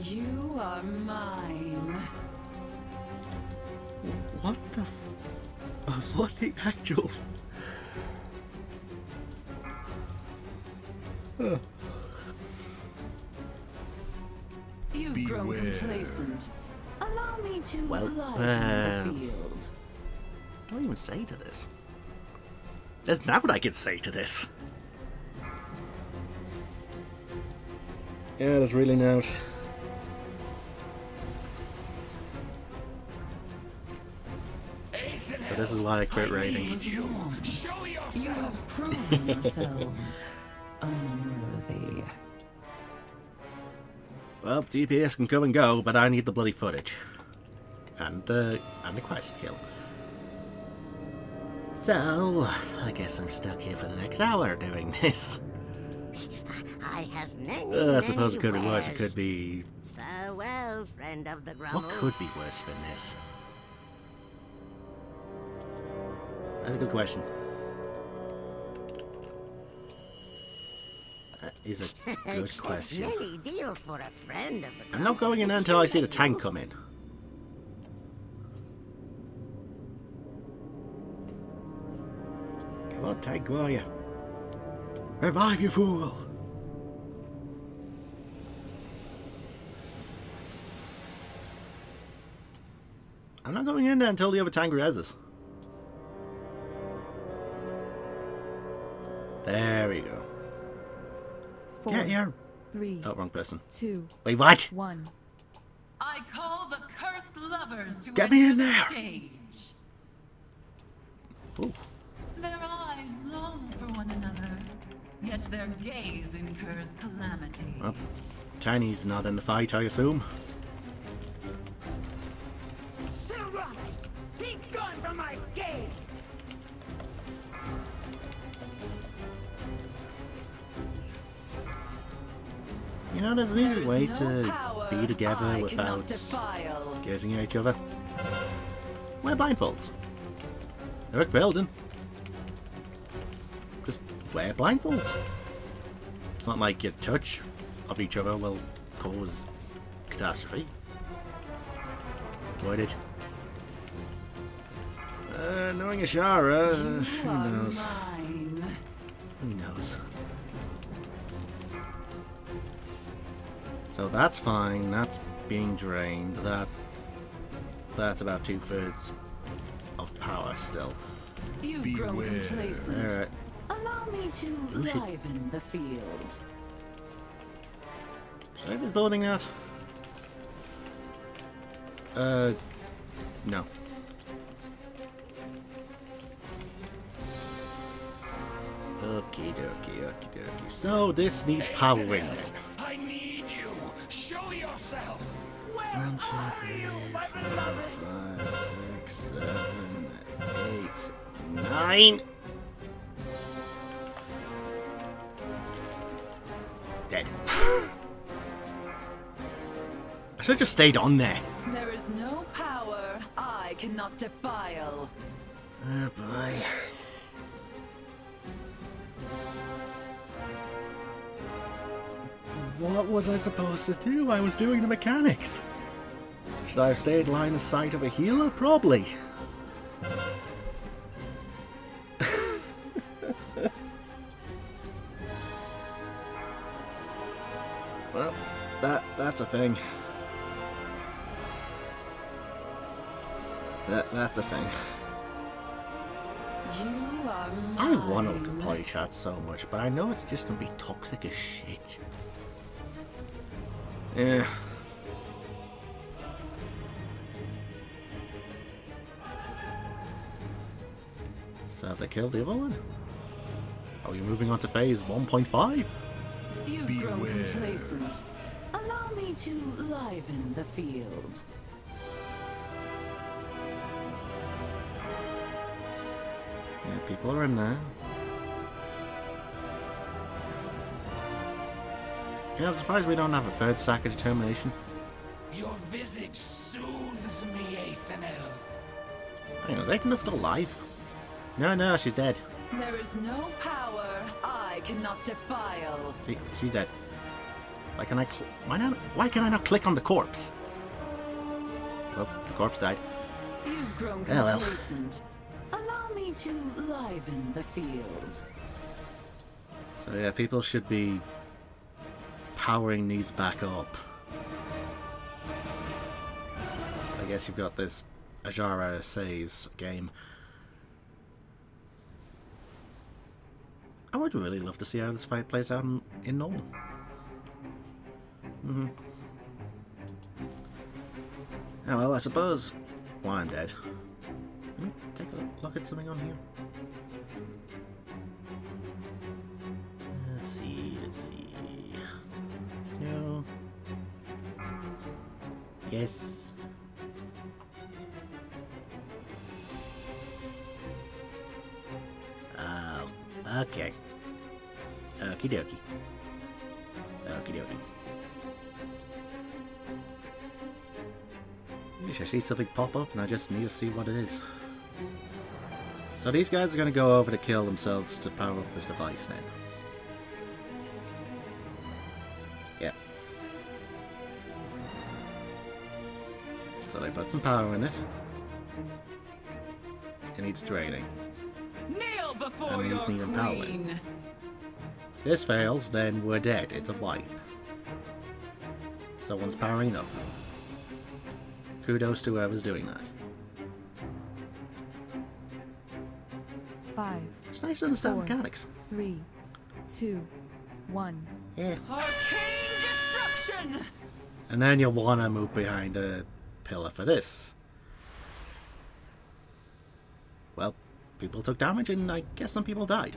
You are mine. What the what the actual... You've grown complacent. Allow me to Well, lighten the field. What do I even say to this? There's not what I can say to this. Yeah, there's really not. So this is why I quit raiding. You have proven yourselves unworthy. Well, DPS can come and go, but I need the bloody footage. And the quest to kill. So, I guess I'm stuck here for the next hour doing this. I have many, I suppose it could be worse. It could be... Farewell, friend of the Grumble. What could be worse than this? That's a good question. That is a good question. Many deals for a friend of the I'm not going in there until I see the tank come in. Come on, tank, where are you? Revive, you fool! I'm not going in there until the other tank reses. There we go. 4, Get here! 3, Oh, wrong person. 2, Wait, what? 1. I call the cursed lovers to Get me in enter the there. stage. Ooh. Their eyes long for one another, yet their gaze incurs calamity. Well, Tiny's not in the fight, I assume. Serapis! Be gone from my gaze! You know, there's an easy There's way no to power be together I without cannot defile. gazing at each other. Wear blindfolds. Eric Velden. Just wear blindfolds. It's not like your touch of each other will cause catastrophe. Avoid it. Knowing Azshara, who knows? Mine. Who knows? So that's fine. That's being drained. That's about 2/3 of power still. You've grown complacent. Alright. Allow me to Oh, shit. liven the field. Should I be building that? No. Okie dokie, okie dokie. So this needs powering then. I need you. Show yourself. Where 1, 2, are 3, you, my 4, beloved? 5, 6, 7, 8, 9. Dead. I should have just stayed on there. There is no power I cannot defile. Oh boy. What was I supposed to do? I was doing the mechanics. Should I have stayed line of sight of a healer? Probably. Well, that's a thing. That's a thing. You are I want to mine. play chat so much, but I know it's just gonna be toxic as shit. Yeah. So have they killed the other one? Are we moving on to phase 1.5? You've grown Beware. complacent. Allow me to liven the field. Yeah, people are in there. Yeah, I'm surprised we don't have a third stack of determination. Your visage soothes me, Athanel. Hang on, is Athena still alive? No, she's dead. There is no power I cannot defile. See, she's dead. Why can I why can I not click on the corpse? Well, the corpse died. You've grown Oh, well. complacent. Allow me to liven the field. So yeah, people should be powering these back up. I guess you've got this Azshara Says game. I would really love to see how this fight plays out in normal. Oh well, I suppose. Well, I'm dead. Let me take a look at something on here. Let's see. No. Yes. Oh, okay. Okie dokie. Okie dokie. I see something pop up and I just need to see what it is. So these guys are going to go over to kill themselves to power up this device then. Yeah. So they put some power in it. It needs draining. Kneel before And your these need empowering. queen. If this fails, then we're dead. It's a wipe. Someone's powering up. Kudos to whoever's doing that. 5, It's nice to understand 4, mechanics. 3, 2, 1. Yeah. Arcane destruction! And then you'll want to move behind a pillar for this. Well, people took damage and I guess some people died.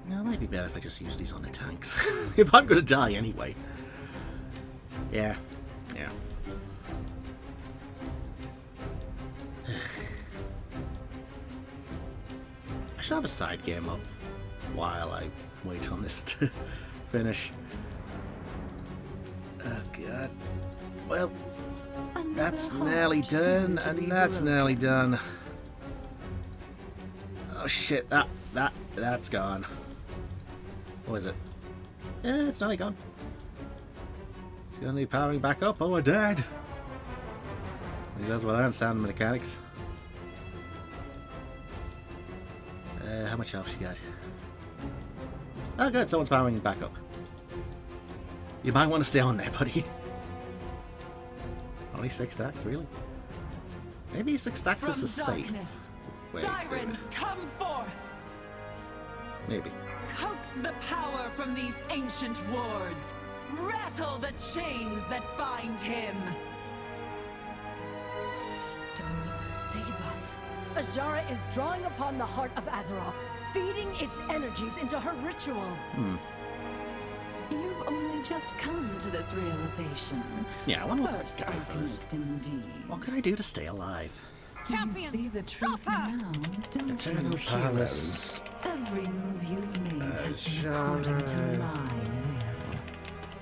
No, it might be better if I just use these on the tanks. If I'm going to die anyway. Yeah. I should have a side game up while I wait on this to finish. Oh god. Well, that's nearly done, and that's nearly done. Oh shit, that's gone. What is it? Yeah, it's nearly gone. It's gonna need powering back up. Oh, we're dead. At least that's what I understand the mechanics. How much health she got? Oh good, someone's powering it back up. You might want to stay on there, buddy. Only 6 stacks, really? Maybe 6 stacks is a safe darkness, way to do sirens it. come forth! Maybe. Coax the power from these ancient wards. Rattle the chains that bind him. Stars, save us. Azshara is drawing upon the heart of Azeroth, feeding its energies into her ritual. You've You've only just come to this realization. Yeah, I want to First guy first. alchemist indeed. What can I do to stay alive? You see the truth now, don't Eternal you, Palace. heroes? Every move you've made has been Azshara. according to my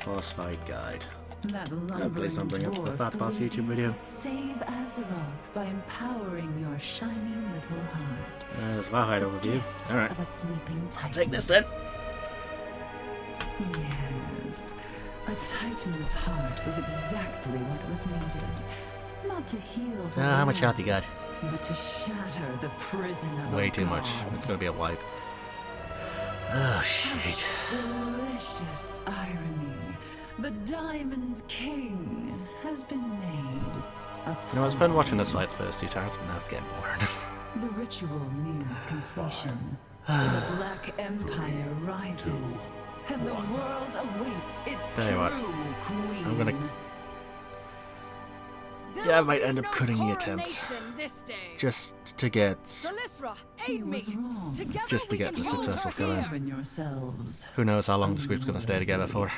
will. Boss fight guide. That Please don't bring up the lumbering Fat Boss dwarf YouTube video. Save Azeroth by empowering your shiny little heart. There's Valhide The overview. gift Alright. of a sleeping titan. Take this then. Yes, a titan's heart was exactly what was needed. Not to heal the How much land, health you got? but to shatter the prison of Way a too much. god. It's gonna be a wipe. Oh shit. Delicious irony. The Diamond King has been made. You know, it was fun watching this fight the first 2 times, but now it's getting boring. The ritual nears completion. The Black Empire rises, and the world awaits its Tell you what, true queen. I'm gonna... Yeah, I might end up cutting the attempts. This day. Just to get... Lysra, He aid me. was wrong. Together Just to we get can the hold successful her kill in. here. Govern yourselves. Who knows how long this group's gonna stay together for.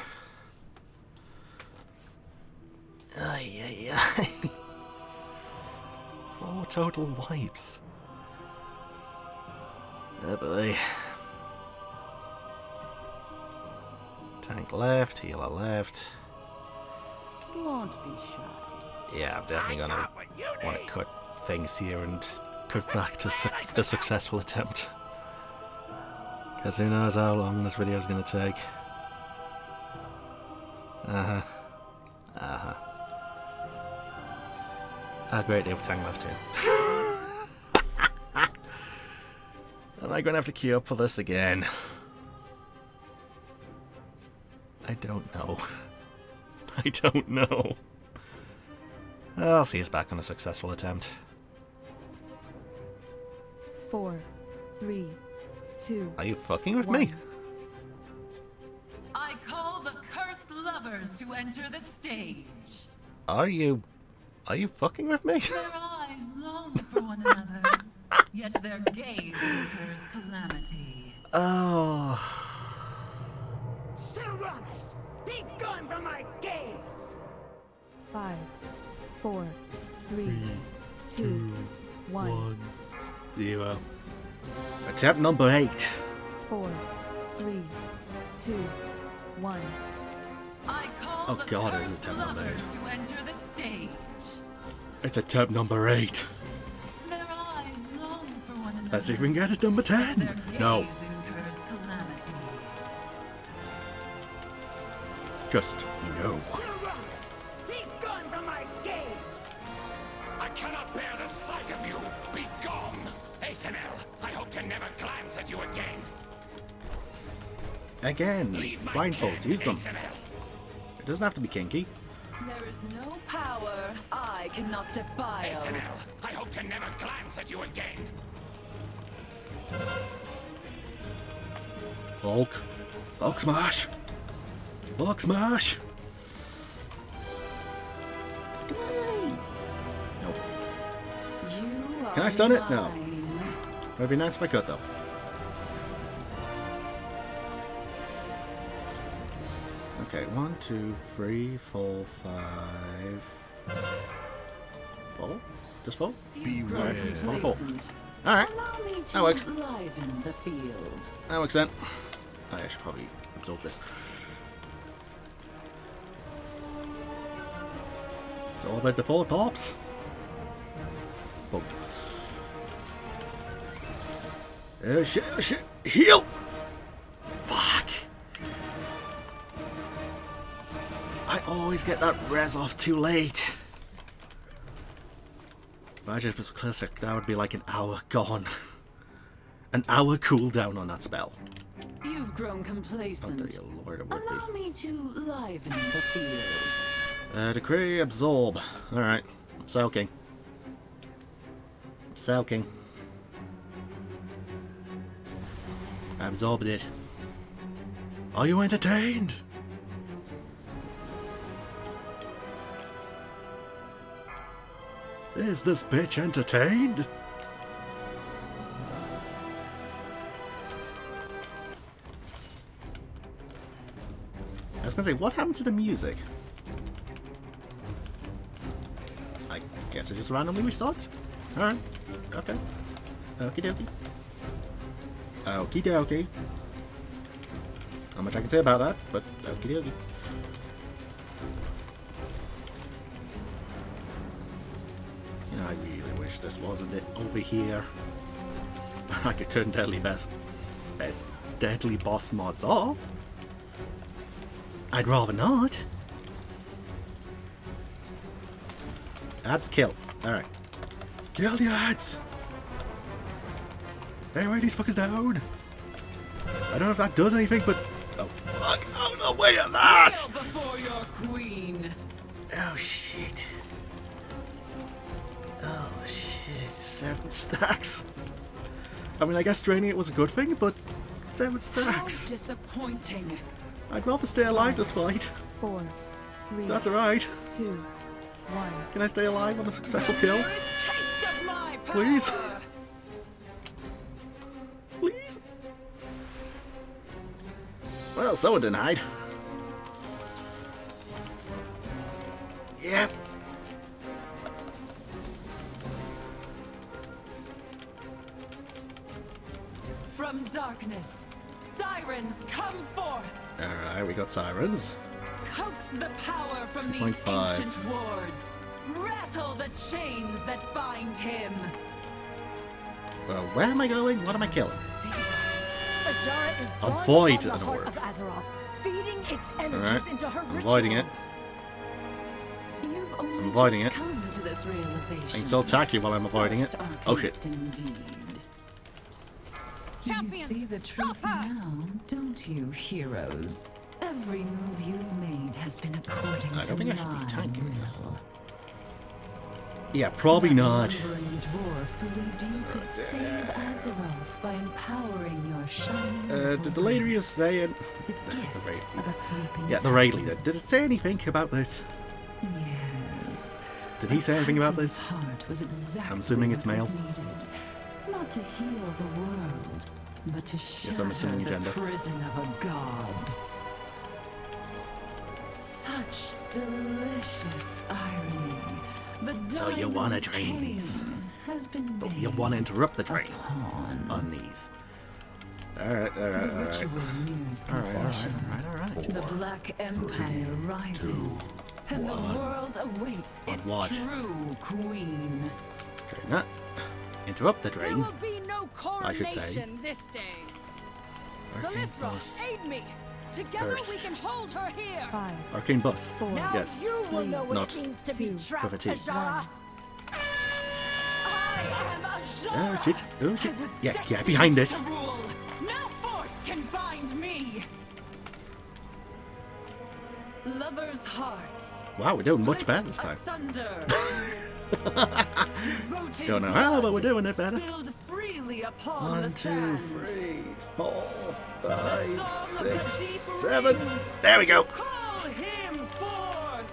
Ay, ay, ay. 4 total wipes. Oh boy. Tank left, healer left. Won't be shy. Yeah, I'm definitely gonna want to cut things here and cut back to the successful attempt. Because who knows how long this video is gonna take. Uh-huh. Uh-huh. Ah, great, they have tank left too. Am I gonna have to queue up for this again? I don't know. I don't know. I'll see us back on a successful attempt. 4, 3, 2. Are you fucking with 1. me? I call the cursed lovers to enter the stage. Are you fucking with me? Their eyes long for one another, yet their gaze incurs calamity. Oh. Serranus, be gone from my gaze! 5, 4, 3, 2, 1. 0. Attempt number 8. 4, 3, 2, 1. I call Oh the God, it is cursed attempt number lovers 8. to enter the stage. It's attempt number 8. Their eyes long for one another. Let's see if we can get it number Their 10. gaze No. incurs calamity. Just no. Serranus, be gone from my gaze! I cannot bear the sight of you. Be gone. Athanel, I hope to never glance at you again. Again. Leave my Blindfolds, camp, use them. Athanel. It doesn't have to be kinky. There is no power I cannot defile. Athanel, I hope to never glance at you again. Bulk. Bulk smash. Bulk smash. Nope. You Can I are stun it? No. mine. It would be nice if I could, though. Okay, 1, 2, 3, 4, 5. 4? Just 4? Beware. Alright, 4, 4. Complacent. Alright, Allow me to that works. liven the field. that works then. I should probably absorb this. It's all about the 4 pops. Boom. Oh shit, oh shit. Heal! Fuck! I always get that res off too late. Imagine if it was classic, that would be like an hour gone. An hour cooldown on that spell. You've grown Oh complacent. dear lord, it would Allow me to liven the field. be. Decree absorb. Alright. Soaking. Soaking. I absorbed it. Are you entertained? Is this bitch entertained? was gonna say, what happened to the music? I guess it just randomly restarted. Alright. Okay. Okie dokie. Okie dokie. Not much I can say about that, but okie dokie. You know, I really wish this wasn't it over here. I could turn Deadly Deadly Boss mods off. I'd rather not. Ads kill. Alright. Kill the ads! Hey, write these fuckers down! I don't know if that does anything, but... Oh, fuck! Out of the way of that! Kneel before your queen! Oh, shit. Oh, shit. 7 stacks. I mean, I guess draining it was a good thing, but 7 stacks. How disappointing. I'd rather stay alive this fight. 4, 3. That's alright. 2, 1. Can I stay alive on a successful kill? Please? Please? Well, someone denied. Yep. From darkness, sirens come forth. Alright, we got sirens. Coax the power from these 2.5. ancient wards. Rattle the chains that bind him. Well, where am I going? What am I killing? Azshara is drawing Avoid upon an the heart orb. of Azeroth, feeding its energies Alright, into her I'm ritual. avoiding it. You've only I'm avoiding just it. come to this realization. I can still attack you while I'm avoiding it. First Oh shit. arcanist Indeed. Champions, You see the truth now, don't you, heroes? Every move you've made has been according I to don't think I should my be tanking this. will. Yeah, probably not. That wandering dwarf believed you could save Azeroth by empowering your shining Did the lady voice. just say it? The The gift raid of a sleeping Yeah, the raid leader. Did it say anything about this? Yes. Did he say anything about this? Heart was exactly I'm assuming it's what was male. needed. Not to heal the world, but to shatter I'm assuming the gender. prison of a god. Such delicious irony. The So you wanna Diamond train these? King has been Oh, you made want to interrupt the a train pawn. on these. Alright, The alright. ritual nears Alright, completion. alright. The Black Empire rises, and the world awaits On its what? true queen. Train that. Interrupt the There train. will be no I should say. coronation this day. The Arcane Lysra, bus. aid me. Together First. we can hold her here. 5, Arcane bus. 4. Now Yes. you will know what Not it means to be 2, trapped, with a T. Azshara. I am Azshara. Oh shit. Oh shit. I was Yeah, destined behind this. to rule. No force can bind me. Lovers' hearts. Wow, we're doing much split better this time. asunder. Devoted Don't know how, but we're blood doing it better. spilled freely upon 1, the 2, sand. 3, 4, The 5, song of the 6, deep 7. rings. There we go. Call him forth.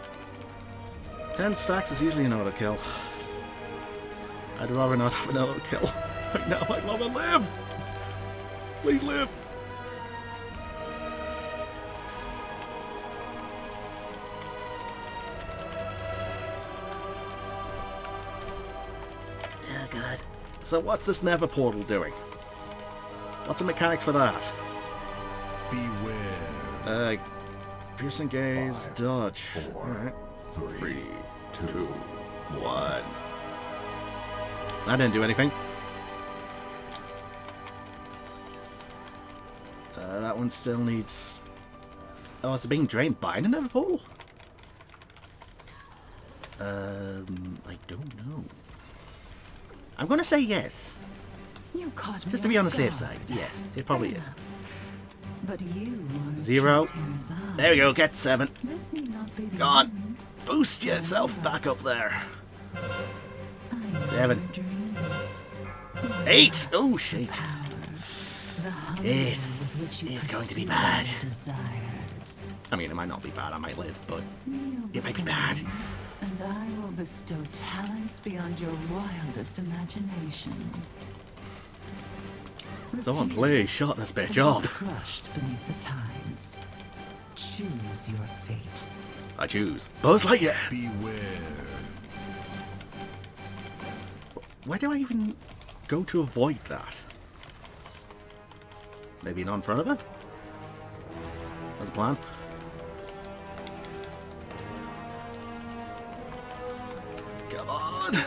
10 stacks is usually an auto kill. I'd rather not have an auto kill. Right now, I'd rather live. Please live. Oh god. So what's this Nether portal doing? What's the mechanics for that? Beware. Piercing gaze, 5, dodge. 4, Alright. 3, 2, 2, 1. That didn't do anything. That one still needs... Oh, is it being drained by the Nether portal? I don't know. I'm gonna say yes. You caught me Just to be on the off safe guard. side. Yes, it probably is. But you are 0. Tira's eye. There we go, get 7. This need not be the Go on. end. Boost yourself back up there. I know 7. your dreams. 8! Oh, shit. The hunger This with which you is going to be pursue bad. your desires. I mean, it might not be bad, I might live, but Kneel it might be before bad. me, And I will bestow talents beyond your wildest imagination. Someone Refuse please shut this bitch to be up. crushed beneath the tides. Choose Choose your fate. I choose Buzz Lightyear. Beware. Where do I even go to avoid that? Maybe not in front of it? That's the plan. Come on!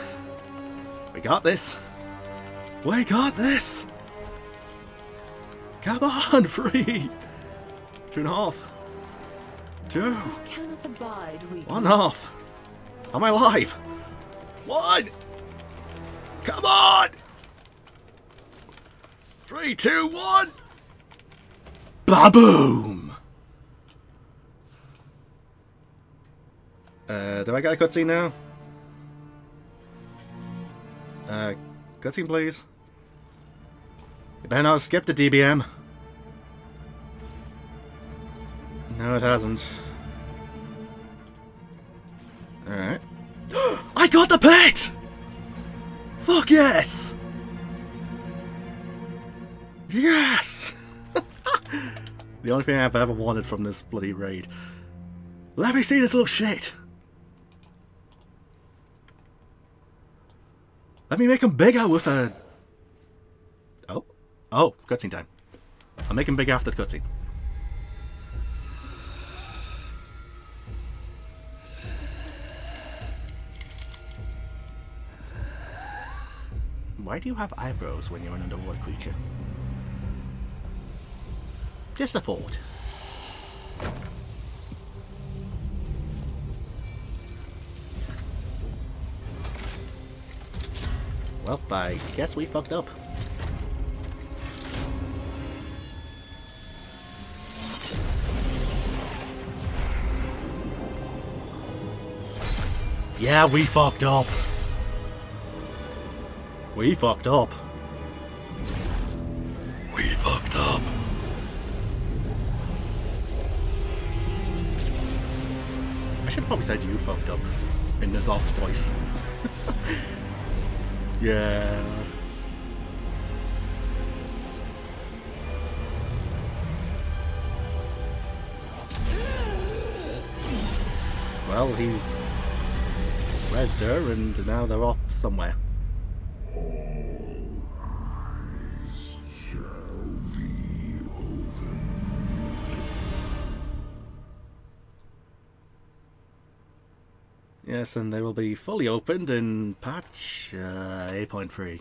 We got this! We got this! Come on, 3! 2.5. 2. I cannot abide weakness. 1.5. Am I alive? 1! Come on! 3, 2, 1! Ba-boom! Do I get a cutscene now? Cutscene, please. You better not skip the DBM. No, it hasn't. Alright. I got the pet! Fuck yes! Yes! The only thing I've ever wanted from this bloody raid. Let me see this little shit! Let me make him bigger with a... Oh. Oh, cutscene time. I'll make him big after the cutscene. Why do you have eyebrows when you're an underwater creature? Just a thought. Well, I guess we fucked up. Yeah, we fucked up. We fucked up. We fucked up. I should have probably said you fucked up in this off's voice. Yeah. Well, he's rezzed her and now they're off somewhere. All eyes shall be open. Yes, and they will be fully opened in patch 8.3.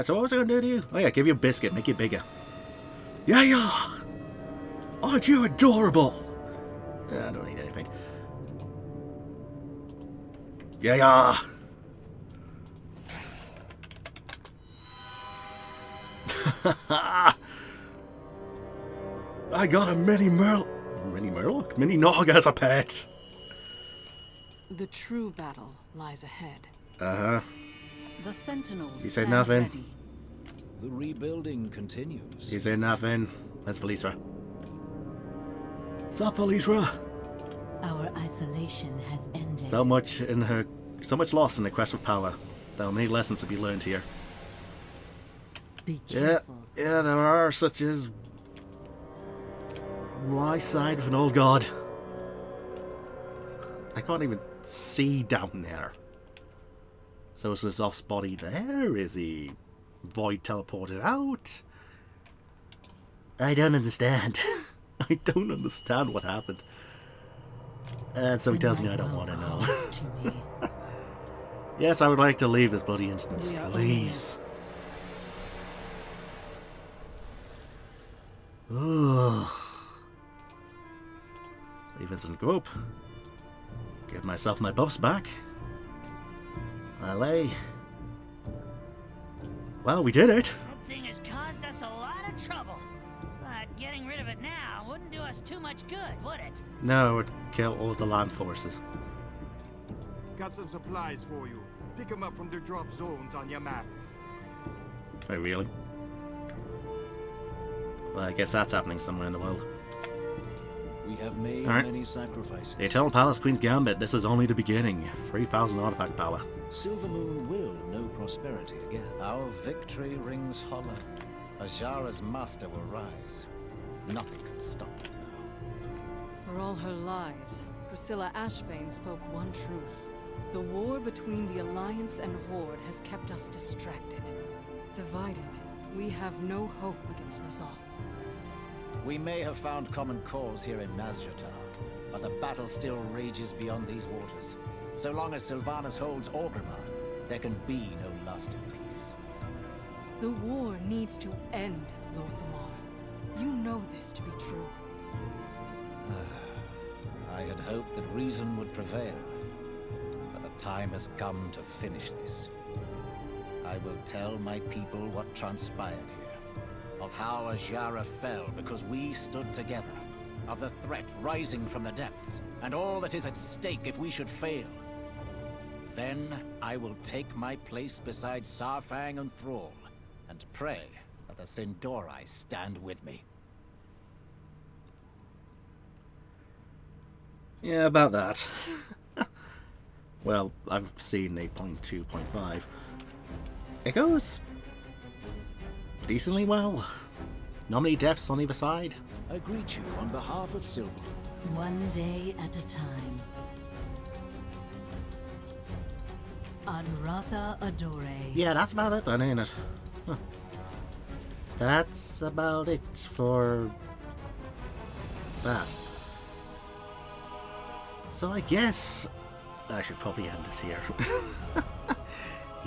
So what was I going to do to you? Oh yeah, give you a biscuit, make you bigger. Yeah, yeah! Aren't you adorable? I don't need anything. Yeah, yeah! I got a mini Nog as a pet! The true battle lies ahead. Uh-huh. The Sentinels You said stand nothing. ready. The rebuilding continues. You say nothing. That's Felisra. Sup, Felisra? Our isolation has ended. So much lost in the quest of power. There are many lessons to be learned here. Be careful. Yeah, there are, such as why side of an old god. I can't even see down there. So is Zoth's body there? Is he void teleported out? I don't understand. I don't understand what happened. And so he tells me I don't want to know. Yes, I would like to leave this bloody instance, please. Ugh. Leave Vincent group. Give myself my buffs back. LA. Well, we did it. That thing has caused us a lot of trouble. But getting rid of it now wouldn't do us too much good, would it? No, it would kill all the land forces. Got some supplies for you. Pick them up from the drop zones on your map. Oh, really? Well, I guess that's happening somewhere in the world. We have made All right. many sacrifices. The Eternal Palace Queen's Gambit, this is only the beginning. 3,000 artifact power. Silvermoon will know prosperity again. Our victory rings hollow. Azshara's master will rise. Nothing can stop it now. For all her lies, Priscilla Ashvane spoke one truth. The war between the Alliance and Horde has kept us distracted. Divided, we have no hope against N'Zoth. We may have found common cause here in Azshara, but the battle still rages beyond these waters. So long as Sylvanas holds Orgrimmar, there can be no lasting peace. The war needs to end, Lor'themar. You know this to be true. I had hoped that reason would prevail, but the time has come to finish this. I will tell my people what transpired here, of how Azshara fell because we stood together, of the threat rising from the depths, and all that is at stake if we should fail. Then I will take my place beside Saurfang and Thrall, and pray that the Sindori stand with me. Yeah, about that. Well, I've seen 8.2.5. It goes decently well. Not many deaths on either side. I greet you on behalf of Silver. One day at a time. Adratha Adore. Yeah, that's about it then, ain't it? Huh. That's about it for that. So I guess I should probably end this here.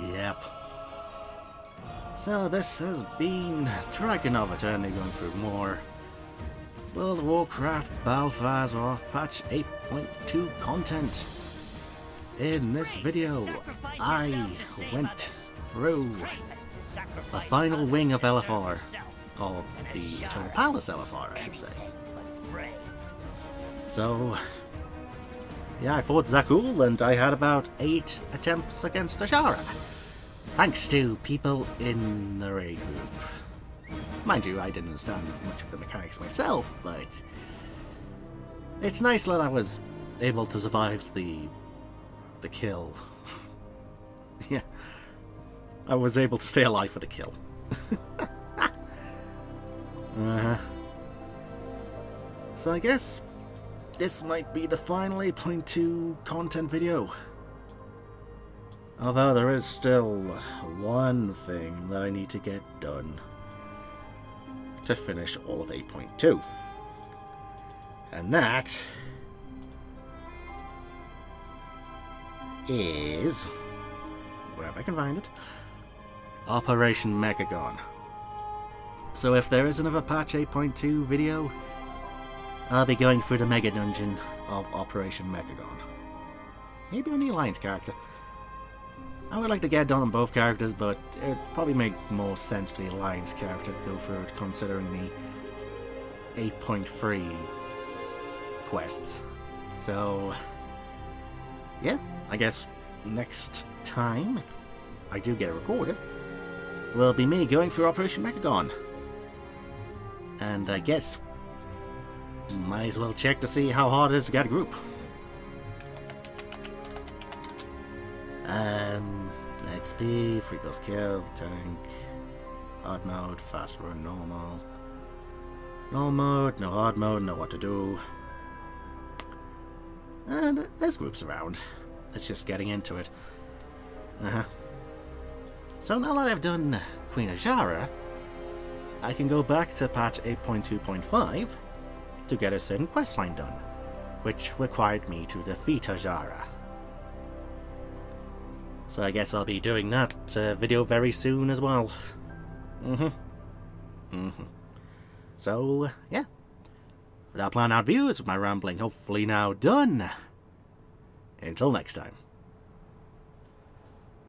Yep. So this has been DragonofEternity going through more World of Warcraft Battle for Azeroth patch 8.2 content. In this video, I went through the final wing of LFR, of the Eternal Palace LFR, I should say. So, yeah, I fought Zakuul and I had about 8 attempts against Azshara. Thanks to people in the raid group. Mind you, I didn't understand much of the mechanics myself, but it's nice that I was able to survive the kill. Yeah, I was able to stay alive for the kill. So I guess this might be the final 8.2 content video. Although there is still one thing that I need to get done to finish all of 8.2. And that is, wherever I can find it, Operation Mechagon. So if there is another patch 8.2 video, I'll be going through the mega dungeon of Operation Mechagon. Maybe on the Alliance character. I would like to get done on both characters, but it would probably make more sense for the Alliance character to go through it, considering the 8.3 quests. So, yeah, I guess next time, if I do get it recorded, will be me going through Operation Mechagon. And I guess might as well check to see how hard it is to get a group. XP, free plus kill, tank, hard mode, fast run, normal. Normal mode, no hard mode, know what to do. And there's groups around. It's just getting into it. So now that I've done Queen Azshara, I can go back to patch 8.2.5 to get a certain questline done, which required me to defeat Azshara. So I guess I'll be doing that video very soon as well. So, yeah. Without plan out viewers, with my rambling hopefully now done. Until next time.